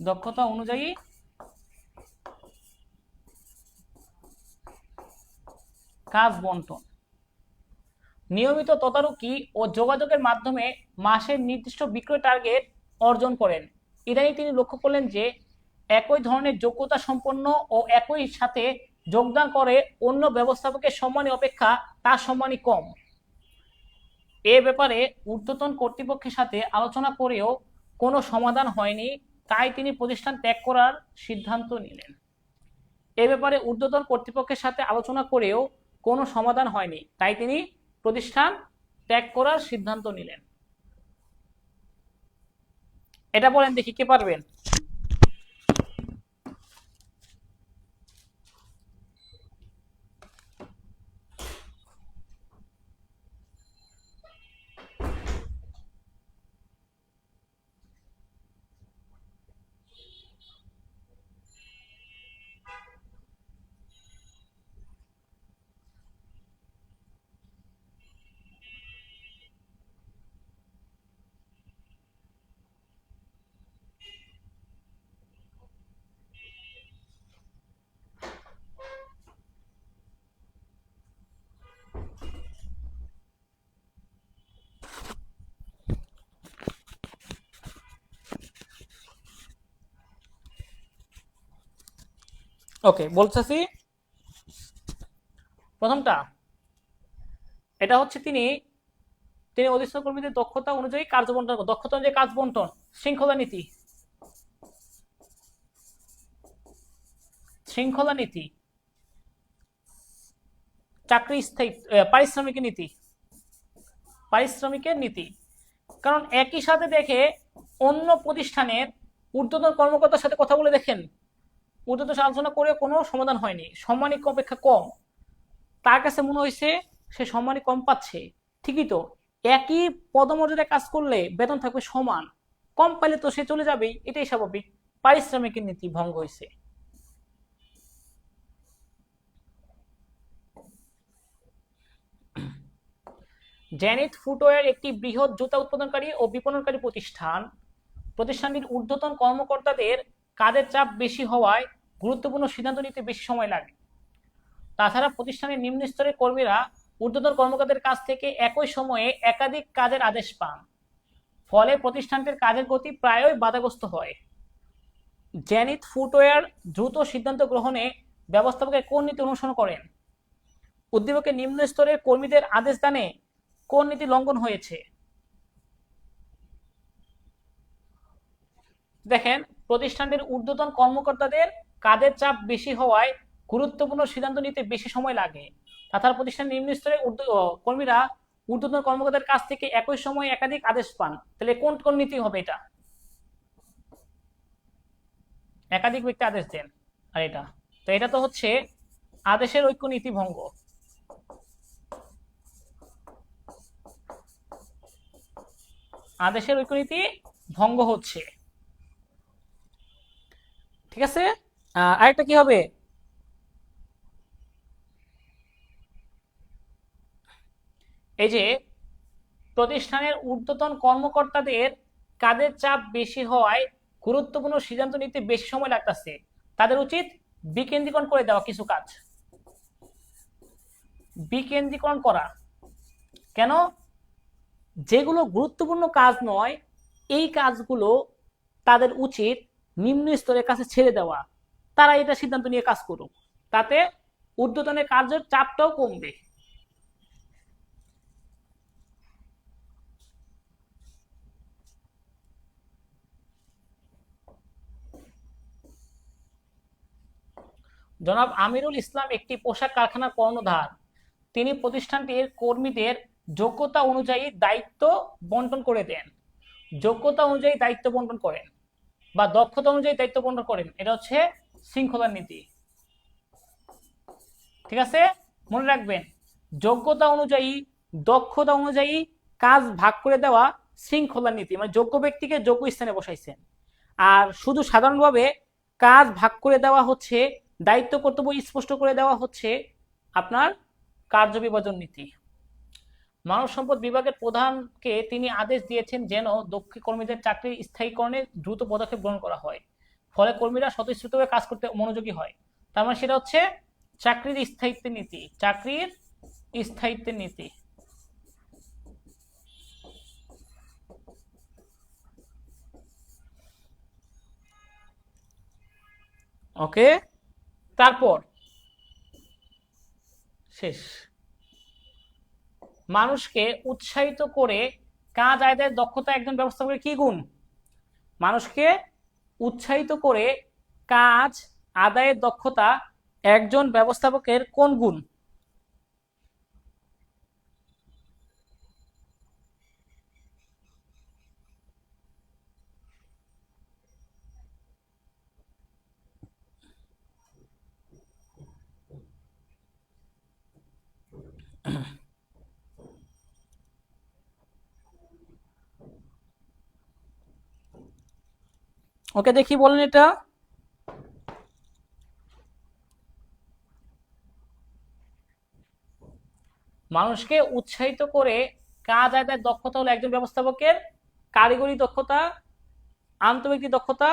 দক্ষতা অনুযায়ী কাজ বন্টন। নিয়মিত তদারকি ও যোগাযোগের মাধ্যমে মাসের নির্দিষ্ট বিক্রয় টার্গেট অর্জন করেন। ইদানিং তিনি লক্ষ্য করলেন যে একই ধরনের যোগ্যতা সম্পন্ন ও একই সাথে যোগদান করে অন্য ব্যবস্থাপকের সম্মানী অপেক্ষা তার সম্মানী কম। এ ব্যাপারে ঊর্ধ্বতন কর্তৃপক্ষের সাথে আলোচনা করেও কোনো সমাধান হয়নি, তাই তিনি প্রতিষ্ঠান ত্যাগ করার সিদ্ধান্ত নিলেন। এ ব্যাপারে ঊর্ধ্বতন কর্তৃপক্ষের সাথে আলোচনা করেও কোনো সমাধান হয়নি, তাই তিনি প্রতিষ্ঠান ত্যাগ করার সিদ্ধান্ত নিলেন। এটা বলেন দেখি কে পারবেন? ওকে, বলতেছি প্রথমটা। এটা হচ্ছে তিনি অধীনস্থ কর্মীদের দক্ষতা অনুযায়ী কাজ বন্টন, দক্ষতা অনুযায়ী কাজ বন্টন, শৃঙ্খলা নীতি। শৃঙ্খলা নীতি, চাকরি স্থায়ী, পারিশ্রমিকের নীতি, পারিশ্রমিকের নীতি। কারণ একই সাথে দেখে অন্য প্রতিষ্ঠানের ঊর্ধ্বতন কর্মকর্তার সাথে কথা বলে দেখেন, ঊর্ধ্বতন আলোচনা করে কোনো সমাধান হয়নি, সম্মানিক অপেক্ষা কম, তার কাছে মনে হয়েছে সে সম্মানই কম পাচ্ছে। ঠিকই তো, একই পদমর্যাদায় কাজ করলে বেতন থাকবে সমান, কম পাইলে তো সে চলে যাবেই, এটাই স্বাভাবিক। পারিশ্রমিকের নীতি ভঙ্গ হয়েছে। জেনিথ ফুটওয়্যার একটি বৃহৎ জুতা উৎপাদনকারী ও বিপণনকারী প্রতিষ্ঠান। প্রতিষ্ঠানটির ঊর্ধ্বতন কর্মকর্তাদের কাজের চাপ বেশি হওয়ায় গুরুত্বপূর্ণ সিদ্ধান্ত নিতে বেশি সময় লাগে। তাছাড়া প্রতিষ্ঠানের নিম্ন স্তরের কর্মীরা ঊর্ধ্বতন কর্মকর্তাদের কাছ থেকে একই সময়ে একাধিক কাজের আদেশ পান, ফলে প্রতিষ্ঠানটির কাজের গতি প্রায়ই বাধাগ্রস্ত হয়। জেনিথ ফুটওয়্যার দ্রুত সিদ্ধান্ত গ্রহণে ব্যবস্থাপকের কোন নীতি অনুসরণ করেন? উদ্দীপকের নিম্ন স্তরের কর্মীদের আদেশ দানে কোন নীতি লঙ্ঘন হয়েছে? দেখেন, প্রতিষ্ঠানটির ঊর্ধ্বতন কর্মকর্তাদের কাজের চাপ বেশি হওয়ায় গুরুত্বপূর্ণ সিদ্ধান্ত নিতে বেশি সময় লাগে। তাছাড়া প্রতিষ্ঠানের নিম্ন স্তরের কর্মীরা ঊর্ধ্বতন কর্মকর্তাদের কাছ থেকে একই সময়ে একাধিক আদেশ পান। তাহলে কোন কোন নীতি হবে? এটা একাধিক ব্যক্তি আদেশ দেন, আর এটা তো এটা তো হচ্ছে আদেশের ঐক্য নীতি ভঙ্গ। আদেশের ঐক্য নীতি ভঙ্গ হচ্ছে। ঠিক আছে, আরেকটা কি হবে? এই যে প্রতিষ্ঠানের ঊর্ধ্বতন কর্মকর্তাদের কাজের চাপ বেশি হওয়ায় গুরুত্বপূর্ণ সিদ্ধান্ত নিতে বেশি সময় লাগতেছে, তাদের উচিত বিকেন্দ্রীকরণ করে দেওয়া কিছু কাজ। বিকেন্দ্রীকরণ করা কেন? যেগুলো গুরুত্বপূর্ণ কাজ নয় এই কাজগুলো তাদের উচিত নিম্ন স্তরের কাছে ছেড়ে দেওয়া, তারা এটা সিদ্ধান্ত নিয়ে কাজ করুক, তাতে ঊর্ধ্বতনের কার্যের চাপটাও কমবে। জনাব আমিরুল ইসলাম একটি পোশাক কারখানার কর্ণধার। তিনি প্রতিষ্ঠানটির কর্মীদের যোগ্যতা অনুযায়ী দায়িত্ব বন্টন করে দেন। যোগ্যতা অনুযায়ী দায়িত্ব বন্টন করেন বা দক্ষতা অনুযায়ী দায়িত্ব বন্টন করেন, এটা হচ্ছে শৃঙ্খলার নীতি। ঠিক আছে, মনে রাখবেন, যোগ্যতা অনুযায়ী দক্ষতা অনুযায়ী কাজ ভাগ করে দেওয়া শৃঙ্খলার নীতি, মানে যোগ্য ব্যক্তিকে যোগ্য স্থানে বসাইছেন। আর শুধু সাধারণভাবে কাজ ভাগ করে দেওয়া হচ্ছে, দায়িত্ব কর্তব্য স্পষ্ট করে দেওয়া হচ্ছে আপনার কার্য বিভাজন নীতি। মানব সম্পদ বিভাগের প্রধানকে তিনি আদেশ দিয়েছেন যেন দক্ষ কর্মীদের চাকরির স্থায়ীকরণে দ্রুত পদক্ষেপ গ্রহণ করা হয়, ফলে কর্মীরা স্বতঃস্ফূর্তভাবে কাজ করতে মনোযোগী হয়। তার মানে সেটা হচ্ছে চাকরির স্থায়িত্বের নীতি। চাকরির স্থায়িত্বের নীতি। ওকে, তারপর শেষ। মানুষকে উৎসাহিত করে কাজ আদায়ের দক্ষতা একজন ব্যবস্থাপকের কি গুণ? মানুষকে উৎসাহিত করে কাজ আদায়ের দক্ষতা একজন ব্যবস্থাপকের কোন গুণ? ওকে, দেখি বলেন এটা। মানুষকে উৎসাহিত করে কাজ আদায়ের দক্ষতা হলো একজন ব্যবস্থাপকের কারিগরি দক্ষতা, আন্তঃব্যক্তিক দক্ষতা,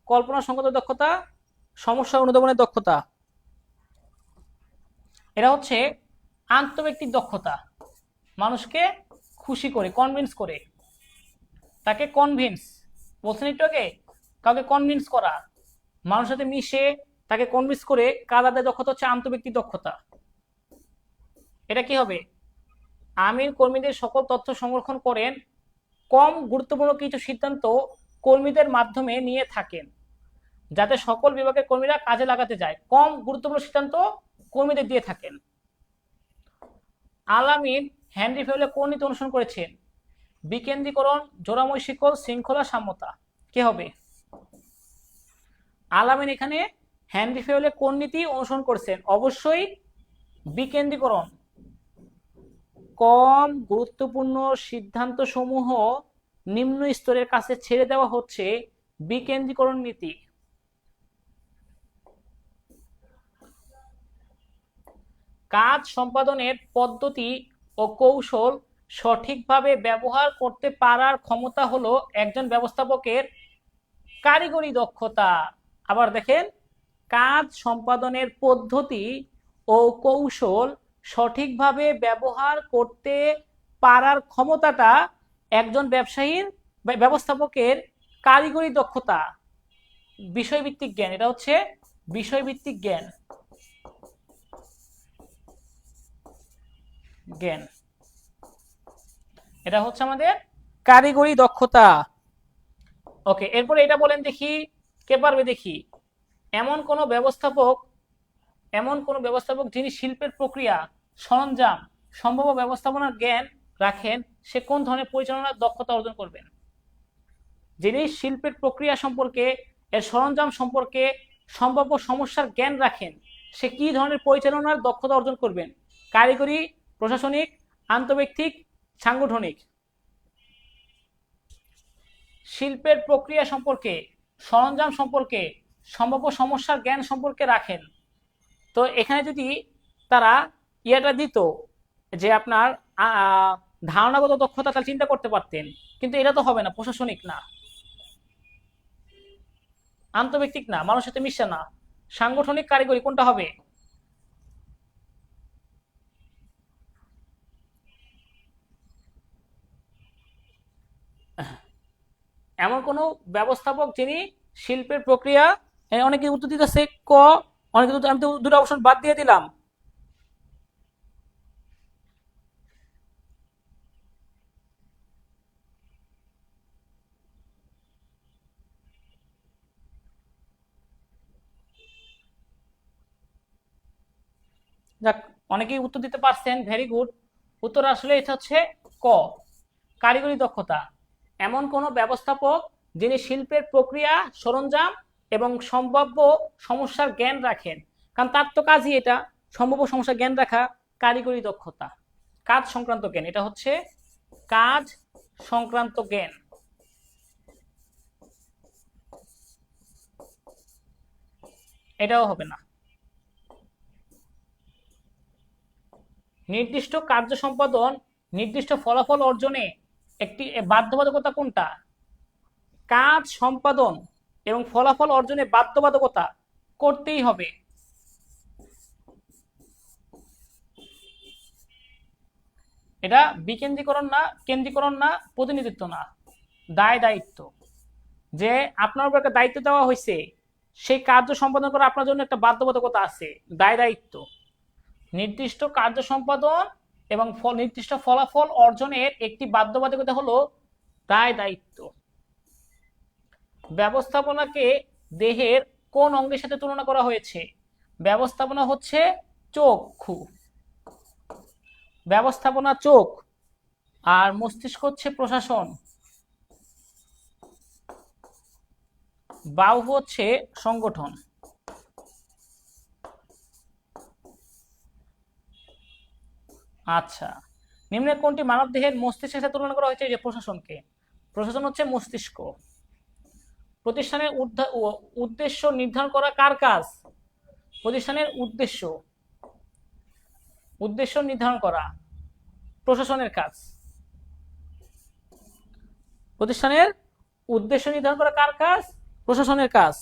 কল্পনা সংগত দক্ষতা, সমস্যা অনুধাবনের দক্ষতা। এটা হচ্ছে আন্তঃব্যক্তিক দক্ষতা। মানুষকে খুশি করে, কনভিন্স করে, তাকে কনভিন্স বলছেন একটু আগে, কাউকে কনভিন্স করা, মানুষের সাথে মিশে তাকে কনভিন্স করে কাজ আদায়ের দক্ষতা হচ্ছে আন্তঃব্যক্তিক দক্ষতা। এটা কি হবে? আমির কর্মীদের সকল তথ্য সংরক্ষণ করেন, কম গুরুত্বপূর্ণ কিছু সিদ্ধান্ত কর্মীদের মাধ্যমে নিয়ে থাকেন যাতে সকল বিভাগের কর্মীরা কাজে লাগাতে যায়, কম গুরুত্বপূর্ণ সিদ্ধান্ত কর্মীদের দিয়ে থাকেন। আল-আমিন হেনরি ফেউলে কোন নীতি অনুসরণ করেছেন? বিকেন্দ্রীকরণ, জোড়াময় শিকল, শৃঙ্খলা, সাম্যতা। কি হবে? আল-আমিন এখানে হেনরি ফেউলে কোন নীতি অনুসরণ করছেন? অবশ্যই বিকেন্দ্রীকরণ। কম গুরুত্বপূর্ণ সিদ্ধান্ত সমূহ নিম্ন স্তরের কাছে ছেড়ে দেওয়া হচ্ছে বিকেন্দ্রীকরণ নীতি। কাজ সম্পাদনের পদ্ধতি ও কৌশল সঠিকভাবে ব্যবহার করতে পারার ক্ষমতা হলো একজন ব্যবস্থাপকের কারিগরি দক্ষতা। আবার দেখেন, কাজ সম্পাদনের পদ্ধতি ও কৌশল সঠিকভাবে ব্যবহার করতে পারার ক্ষমতাটা একজন ব্যবস্থাপকের কারিগরি দক্ষতা। বিষয়ভিত্তিক জ্ঞান, এটা হচ্ছে বিষয়ভিত্তিক জ্ঞান। এটা হচ্ছে আমাদের কারিগরি দক্ষতা। ওকে, এরপরে এটা বলেন দেখি, কে পারবে দেখি। এমন কোন ব্যবস্থাপক যিনি শিল্পের প্রক্রিয়া, সরঞ্জাম, সম্ভাব্য ব্যবস্থাপনার জ্ঞান রাখেন, সে কোন ধরনের পরিচালনার দক্ষতা অর্জন করবেন? যিনি শিল্পের প্রক্রিয়া সম্পর্কে, এর সরঞ্জাম সম্পর্কে সম্ভাব্য সমস্যার জ্ঞান রাখেন, সে কি ধরনের পরিচালনার দক্ষতা অর্জন করবেন? কারিগরি, প্রশাসনিক, আন্তঃব্যক্তিক, সাংগঠনিক? শিল্পের প্রক্রিয়া সম্পর্কে, সরঞ্জাম সম্পর্কে সম্ভাব্য সমস্যার জ্ঞান সম্পর্কে রাখেন। তো এখানে যদি তারা ইয়েটা দিত যে আপনার ধারণাগত দক্ষতা, তাহলে চিন্তা করতে পারতেন, কিন্তু এটা তো হবে না, প্রশাসনিক না, আন্তঃব্যক্তিক না, মানুষের সাথে মিশে না, সাংগঠনিক, কারিগরি, কোনটা হবে? এমন কোন ব্যবস্থাপক যিনি শিল্পের প্রক্রিয়া, অনেকে উত্তর দিতেছে ক, অনেকে, আমি তো দুটো অপশন বাদ দিয়ে দিলাম। যাক, অনেকেই উত্তর দিতে পারছেন, ভেরি গুড। উত্তর আসলে এটা হচ্ছে ক, কারিগরি দক্ষতা। এমন কোন ব্যবস্থাপক যিনি শিল্পের প্রক্রিয়া, সরঞ্জাম এবং সম্ভাব্য সমস্যার জ্ঞান রাখেন, কারণ তার তো কাজই এটা, সম্ভাব্য সমস্যার জ্ঞান রাখা, কারিগরি দক্ষতা, কাজ সংক্রান্ত জ্ঞান, এটা হচ্ছে কাজ সংক্রান্ত জ্ঞান। এটাও হবে না। নির্দিষ্ট কার্য সম্পাদন, নির্দিষ্ট ফলাফল অর্জনে একটি বাধ্যবাধকতা কোনটা? কাজ সম্পাদন এবং ফলাফল অর্জনে বাধ্যবাধকতা করতেই হবে। এটা বিকেন্দ্রীকরণ না, কেন্দ্রীকরণ না, প্রতিনিধিত্ব না, দায় দায়িত্ব। যে আপনার উপর একটা দায়িত্ব দেওয়া হয়েছে, সেই কার্য সম্পাদন করা আপনার জন্য একটা বাধ্যবাধকতা আছে, দায় দায়িত্ব। নির্দিষ্ট কার্য সম্পাদন এবং নির্দিষ্ট ফলাফল অর্জনের একটি বাধ্যবাধকতা হলো দায় দায়িত্ব। ব্যবস্থাপনাকে দেহের কোন অঙ্গের সাথে তুলনা করা হয়েছে? ব্যবস্থাপনা হচ্ছে চক্ষু, ব্যবস্থাপনা চোখ, আর মস্তিষ্ক হচ্ছে প্রশাসন, বাহু হচ্ছে সংগঠন। আচ্ছা, নিম্নে কোনটি মানব দেহের মস্তিষ্কের সাথে তুলনা করা হয়েছে? যে প্রশাসনকে। প্রশাসন হচ্ছে মস্তিষ্ক। প্রতিষ্ঠানের উদ্দেশ্য নির্ধারণ করা কার কাজ? প্রতিষ্ঠানের উদ্দেশ্য নির্ধারণ করা প্রশাসনের কাজ। প্রতিষ্ঠানের উদ্দেশ্য নির্ধারণ করা কার কাজ? প্রশাসনের কাজ।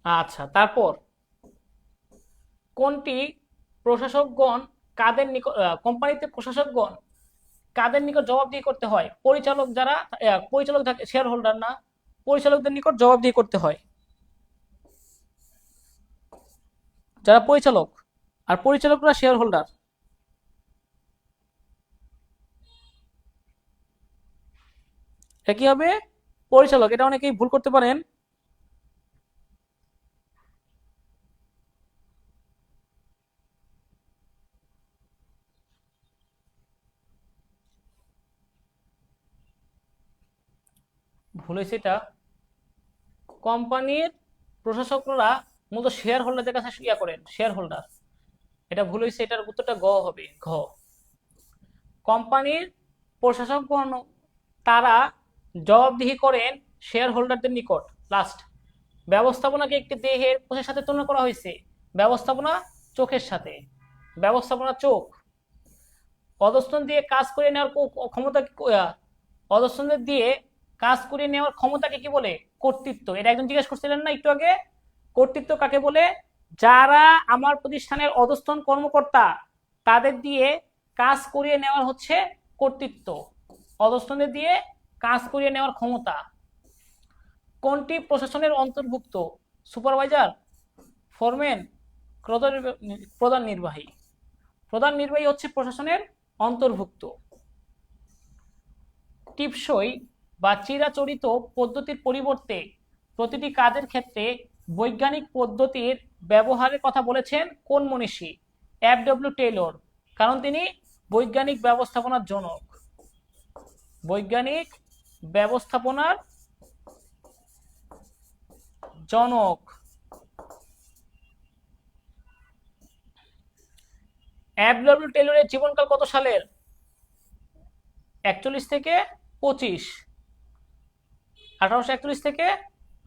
আচ্ছা, তারপর কোনটি প্রশাসকগণ কাদের নিকট, কোম্পানিতে প্রশাসকগণ কাদের নিকট জবাবদিহি করতে হয়? পরিচালক, যারা পরিচালক থাকে, শেয়ার হোল্ডার না, পরিচালকদের নিকট জবাবদিহি করতে হয়। যারা পরিচালক, আর পরিচালকরা শেয়ার হোল্ডার। এটা কি হবে? পরিচালক। এটা অনেকেই ভুল করতে পারেন। ভুল হয়েছে এটা। কোম্পানির প্রশাসকরা মূলত শেয়ার হোল্ডারদের কাছে ইয়া করেন, শেয়ার হোল্ডার। এটা ভুল হয়েছে, এটার উত্তরটা গ হবে, ঘ। কোম্পানির প্রশাসকগণ তারা জবাবদিহি করেন শেয়ার হোল্ডারদের নিকট। লাস্ট, ব্যবস্থাপনাকে একটি দেহের কোষের সাথে তুলনা করা হয়েছে। ব্যবস্থাপনা চোখের সাথে, ব্যবস্থাপনা চোখ। অধস্তন দিয়ে কাজ করে নেওয়ার ক্ষমতা, অধস্তনদের দিয়ে কাজ করে নেওয়ার ক্ষমতাকে কি বলে? কর্তৃত্ব। এটা একজন জিজ্ঞেস করছিলেন না একটু আগে, কর্তৃত্ব কাকে বলে? যারা আমার প্রতিষ্ঠানের অধস্তন কর্মকর্তা তাদের দিয়ে কাজ করিয়ে নেওয়ার হচ্ছে কর্তৃত্ব, অধস্তনদের দিয়ে কাজ করিয়ে নেওয়ার ক্ষমতা। কোনটি প্রশাসনের অন্তর্ভুক্ত? সুপারভাইজার, ফোরম্যান, প্রধান নির্বাহী। প্রধান নির্বাহী হচ্ছে প্রশাসনের অন্তর্ভুক্ত। টিপসই বা চিরাচরিত পদ্ধতির পরিবর্তে প্রতিটি কাজের ক্ষেত্রে বৈজ্ঞানিক পদ্ধতির ব্যবহারের কথা বলেছেন কোন মনীষী? এফ.ডব্লিউ. টেইলর, কারণ তিনি বৈজ্ঞানিক ব্যবস্থাপনার জনক। বৈজ্ঞানিক ব্যবস্থাপনার জনক। এফ.ডব্লিউ. টেইলরের জীবনকাল কত সালের? 41 থেকে 25, 1841 থেকে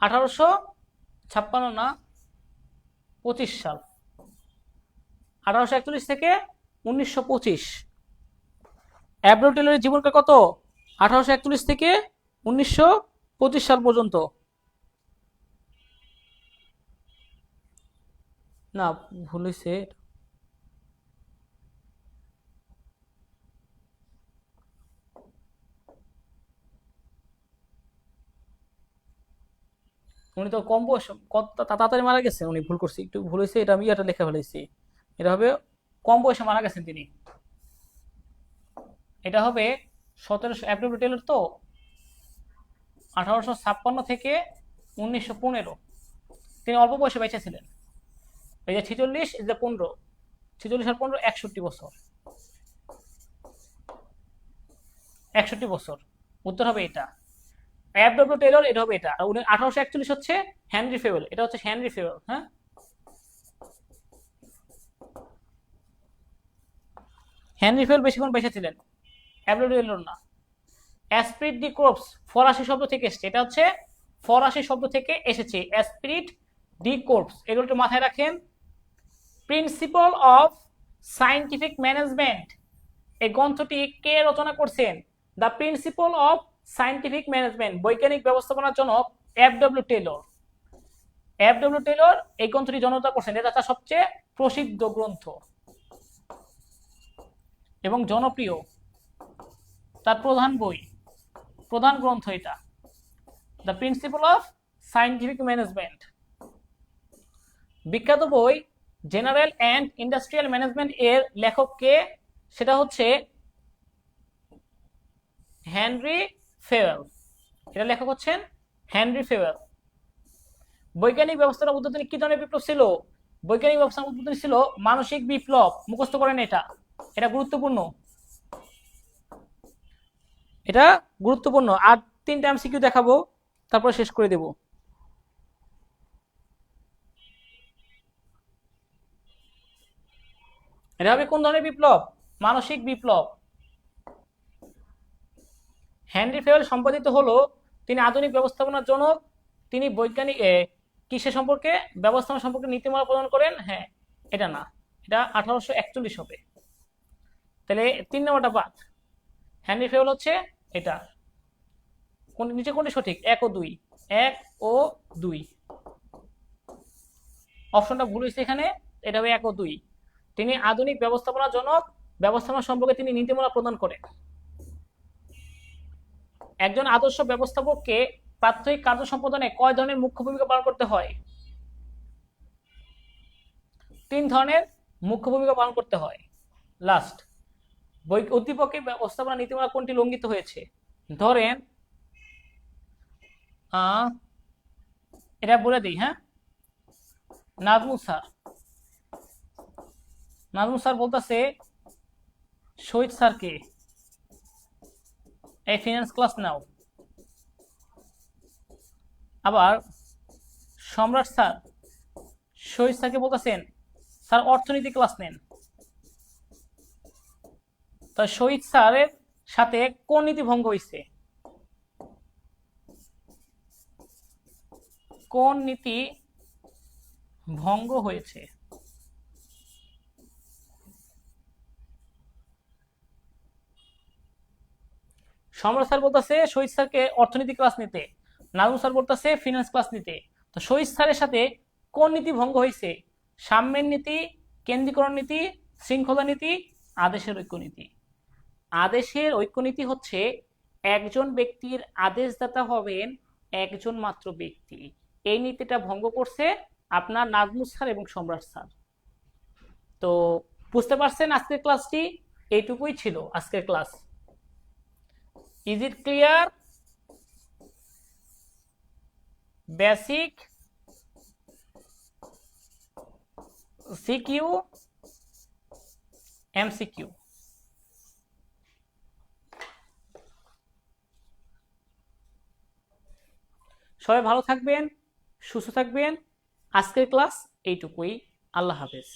1856 না 25 সাল, 1841 থেকে 1925। এফ.ডব্লিউ. টেইলরের জীবনকাল কত? 1841 থেকে 1925 সাল পর্যন্ত। না, ভুল হয়েছে। উনি তো কম বয়স, কত তাড়াতাড়ি মারা গেছেন। উনি ভুল করছে, একটু ভুল হয়েছে, এটা আমি এটা লেখা ফেলেছি। এটা হবে কম বয়সে মারা গেছেন তিনি। এটা হবে 1700। এফ.ডব্লিউ. টেইলর তো 1856 থেকে 1915। তিনি অল্প বয়সে বেঁচে ছিলেন। এই যে 46, এই যে 15, 46 আর 15, 61 বছর। 61 বছর। উত্তর হবে এটা। এফ.ডব্লিউ. টেইলর, এটা হবে এটা। আর 1841 হচ্ছে হেনরি ফেওয়েল, এটা হচ্ছে হেনরি ফেওয়েল। হ্যাঁ, হেনরি ফেওয়েল বেশিক্ষণ বেঁচে ছিলেন, এফ.ডব্লিউ. টেইলর না। অ্যাসপিরিট ডি কোর্পস ফরাসি শব্দ থেকে এসেছে। এটা হচ্ছে ফরাসি শব্দ থেকে এসেছে, অ্যাসপিরিট ডি কোর্পস। এগুলো একটু মাথায় রাখেন। প্রিন্সিপাল অফ সায়েন্টিফিক ম্যানেজমেন্ট, এই গ্রন্থটি কে রচনা করছেন? The principal of scientific management, বৈজ্ঞানিক ব্যবস্থাপনার জনক এফ.ডব্লিউ. টেইলর। এফ.ডব্লিউ. টেইলর এই গ্রন্থটি রচনা করছেন। এটা তার সবচেয়ে প্রসিদ্ধ গ্রন্থ এবং জনপ্রিয়, তার প্রধান বই, প্রধান গ্রন্থ এটা, the principal of scientific management. বিখ্যাত বই জেনারেল অ্যান্ড ইন্ডাস্ট্রিয়াল ম্যানেজমেন্ট এর লেখক কে? সেটা হচ্ছে হেনরি ফেওয়েল। এটা লেখক হচ্ছেন হেনরি ফেওয়েল। বৈজ্ঞানিক ব্যবস্থার উদ্বোধনী কি ধরনের বিপ্লব ছিল? বৈজ্ঞানিক ব্যবস্থার উদ্বোধনী ছিল মানসিক বিপ্লব। মুখস্থ করেন এটা, এটা গুরুত্বপূর্ণ, এটা গুরুত্বপূর্ণ। আর 3টা এমসিকিউ দেখাবো, তারপর শেষ করে দেব। এটা হবে কোন ধরনের বিপ্লব? মানসিক বিপ্লব। হেনরি ফেওয়েল সম্পাদিত হলো, তিনি আধুনিক ব্যবস্থাপনার জনক। তিনি বৈজ্ঞানিক কিসের সম্পর্কে? ব্যবস্থাপনা সম্পর্কে নীতিমালা প্রদান করেন। হ্যাঁ, এটা না, এটা 1841 হবে। তাহলে 3 নম্বরটা বাদ। হেনরি ফেওয়েল হচ্ছে এটা। নিচে কোনটি সঠিক? 1 ও 2, 1 ও 2। অপশনটা ভুল হয়েছে এখানে, এটা হবে 1 ও 2। তিনি আধুনিক ব্যবস্থাপনার জনক, ব্যবস্থাপনা সম্পর্কে তিনি নীতিমালা প্রদান করেন। একজন আদর্শ ব্যবস্থাপককে প্রাত্যহিক কার্য সম্পাদনে কয় ধরনের মুখ্য ভূমিকা পালন করতে হয়? 3 ধরনের মুখ্য ভূমিকা পালন করতে হয়। লাস্ট, উদ্দীপকের ব্যবস্থাপনা নীতিমালা কোনটি লঙ্ঘিত হয়েছে? ধরেন এটা বলে দিই, হ্যাঁ। নাজমুল স্যার বলতেছে শহীদ স্যারকে এই ফিনান্স ক্লাস নাও। আবার সম্রাট স্যার শহীদ স্যারকে বলতেছেন স্যার অর্থনীতি ক্লাস নেন। তো শহীদ স্যারের সাথে কোন নীতি ভঙ্গ হয়েছে? কোন নীতি ভঙ্গ হয়েছে? সম্রাট স্যার বলতেছে শহীদ স্যারকে অর্থনীতি ক্লাস নিতে, নাজমুল স্যার বলতেছে ফিনান্স ক্লাস নিতে। তো শহীদ স্যারের সাথে কোন নীতি ভঙ্গ হয়েছে? সাম্যের নীতি, কেন্দ্রীকরণ নীতি, শৃঙ্খলা নীতি, আদেশের ঐক্য নীতি। আদেশের ঐক্য নীতি হচ্ছে একজন ব্যক্তির আদেশদাতা হবেন একজন মাত্র ব্যক্তি। এই নীতিটা ভঙ্গ করছে আপনার নাজমুল স্যার এবং সম্রাট স্যার। তো বুঝতে পারছেন আজকের ক্লাসটি এইটুকুই ছিল আজকের class. Is it clear? Basic CQ MCQ. সবাই ভালো থাকবেন, সুস্থ থাকবেন। আজকের ক্লাস এইটুকুই। আল্লাহ হাফেজ।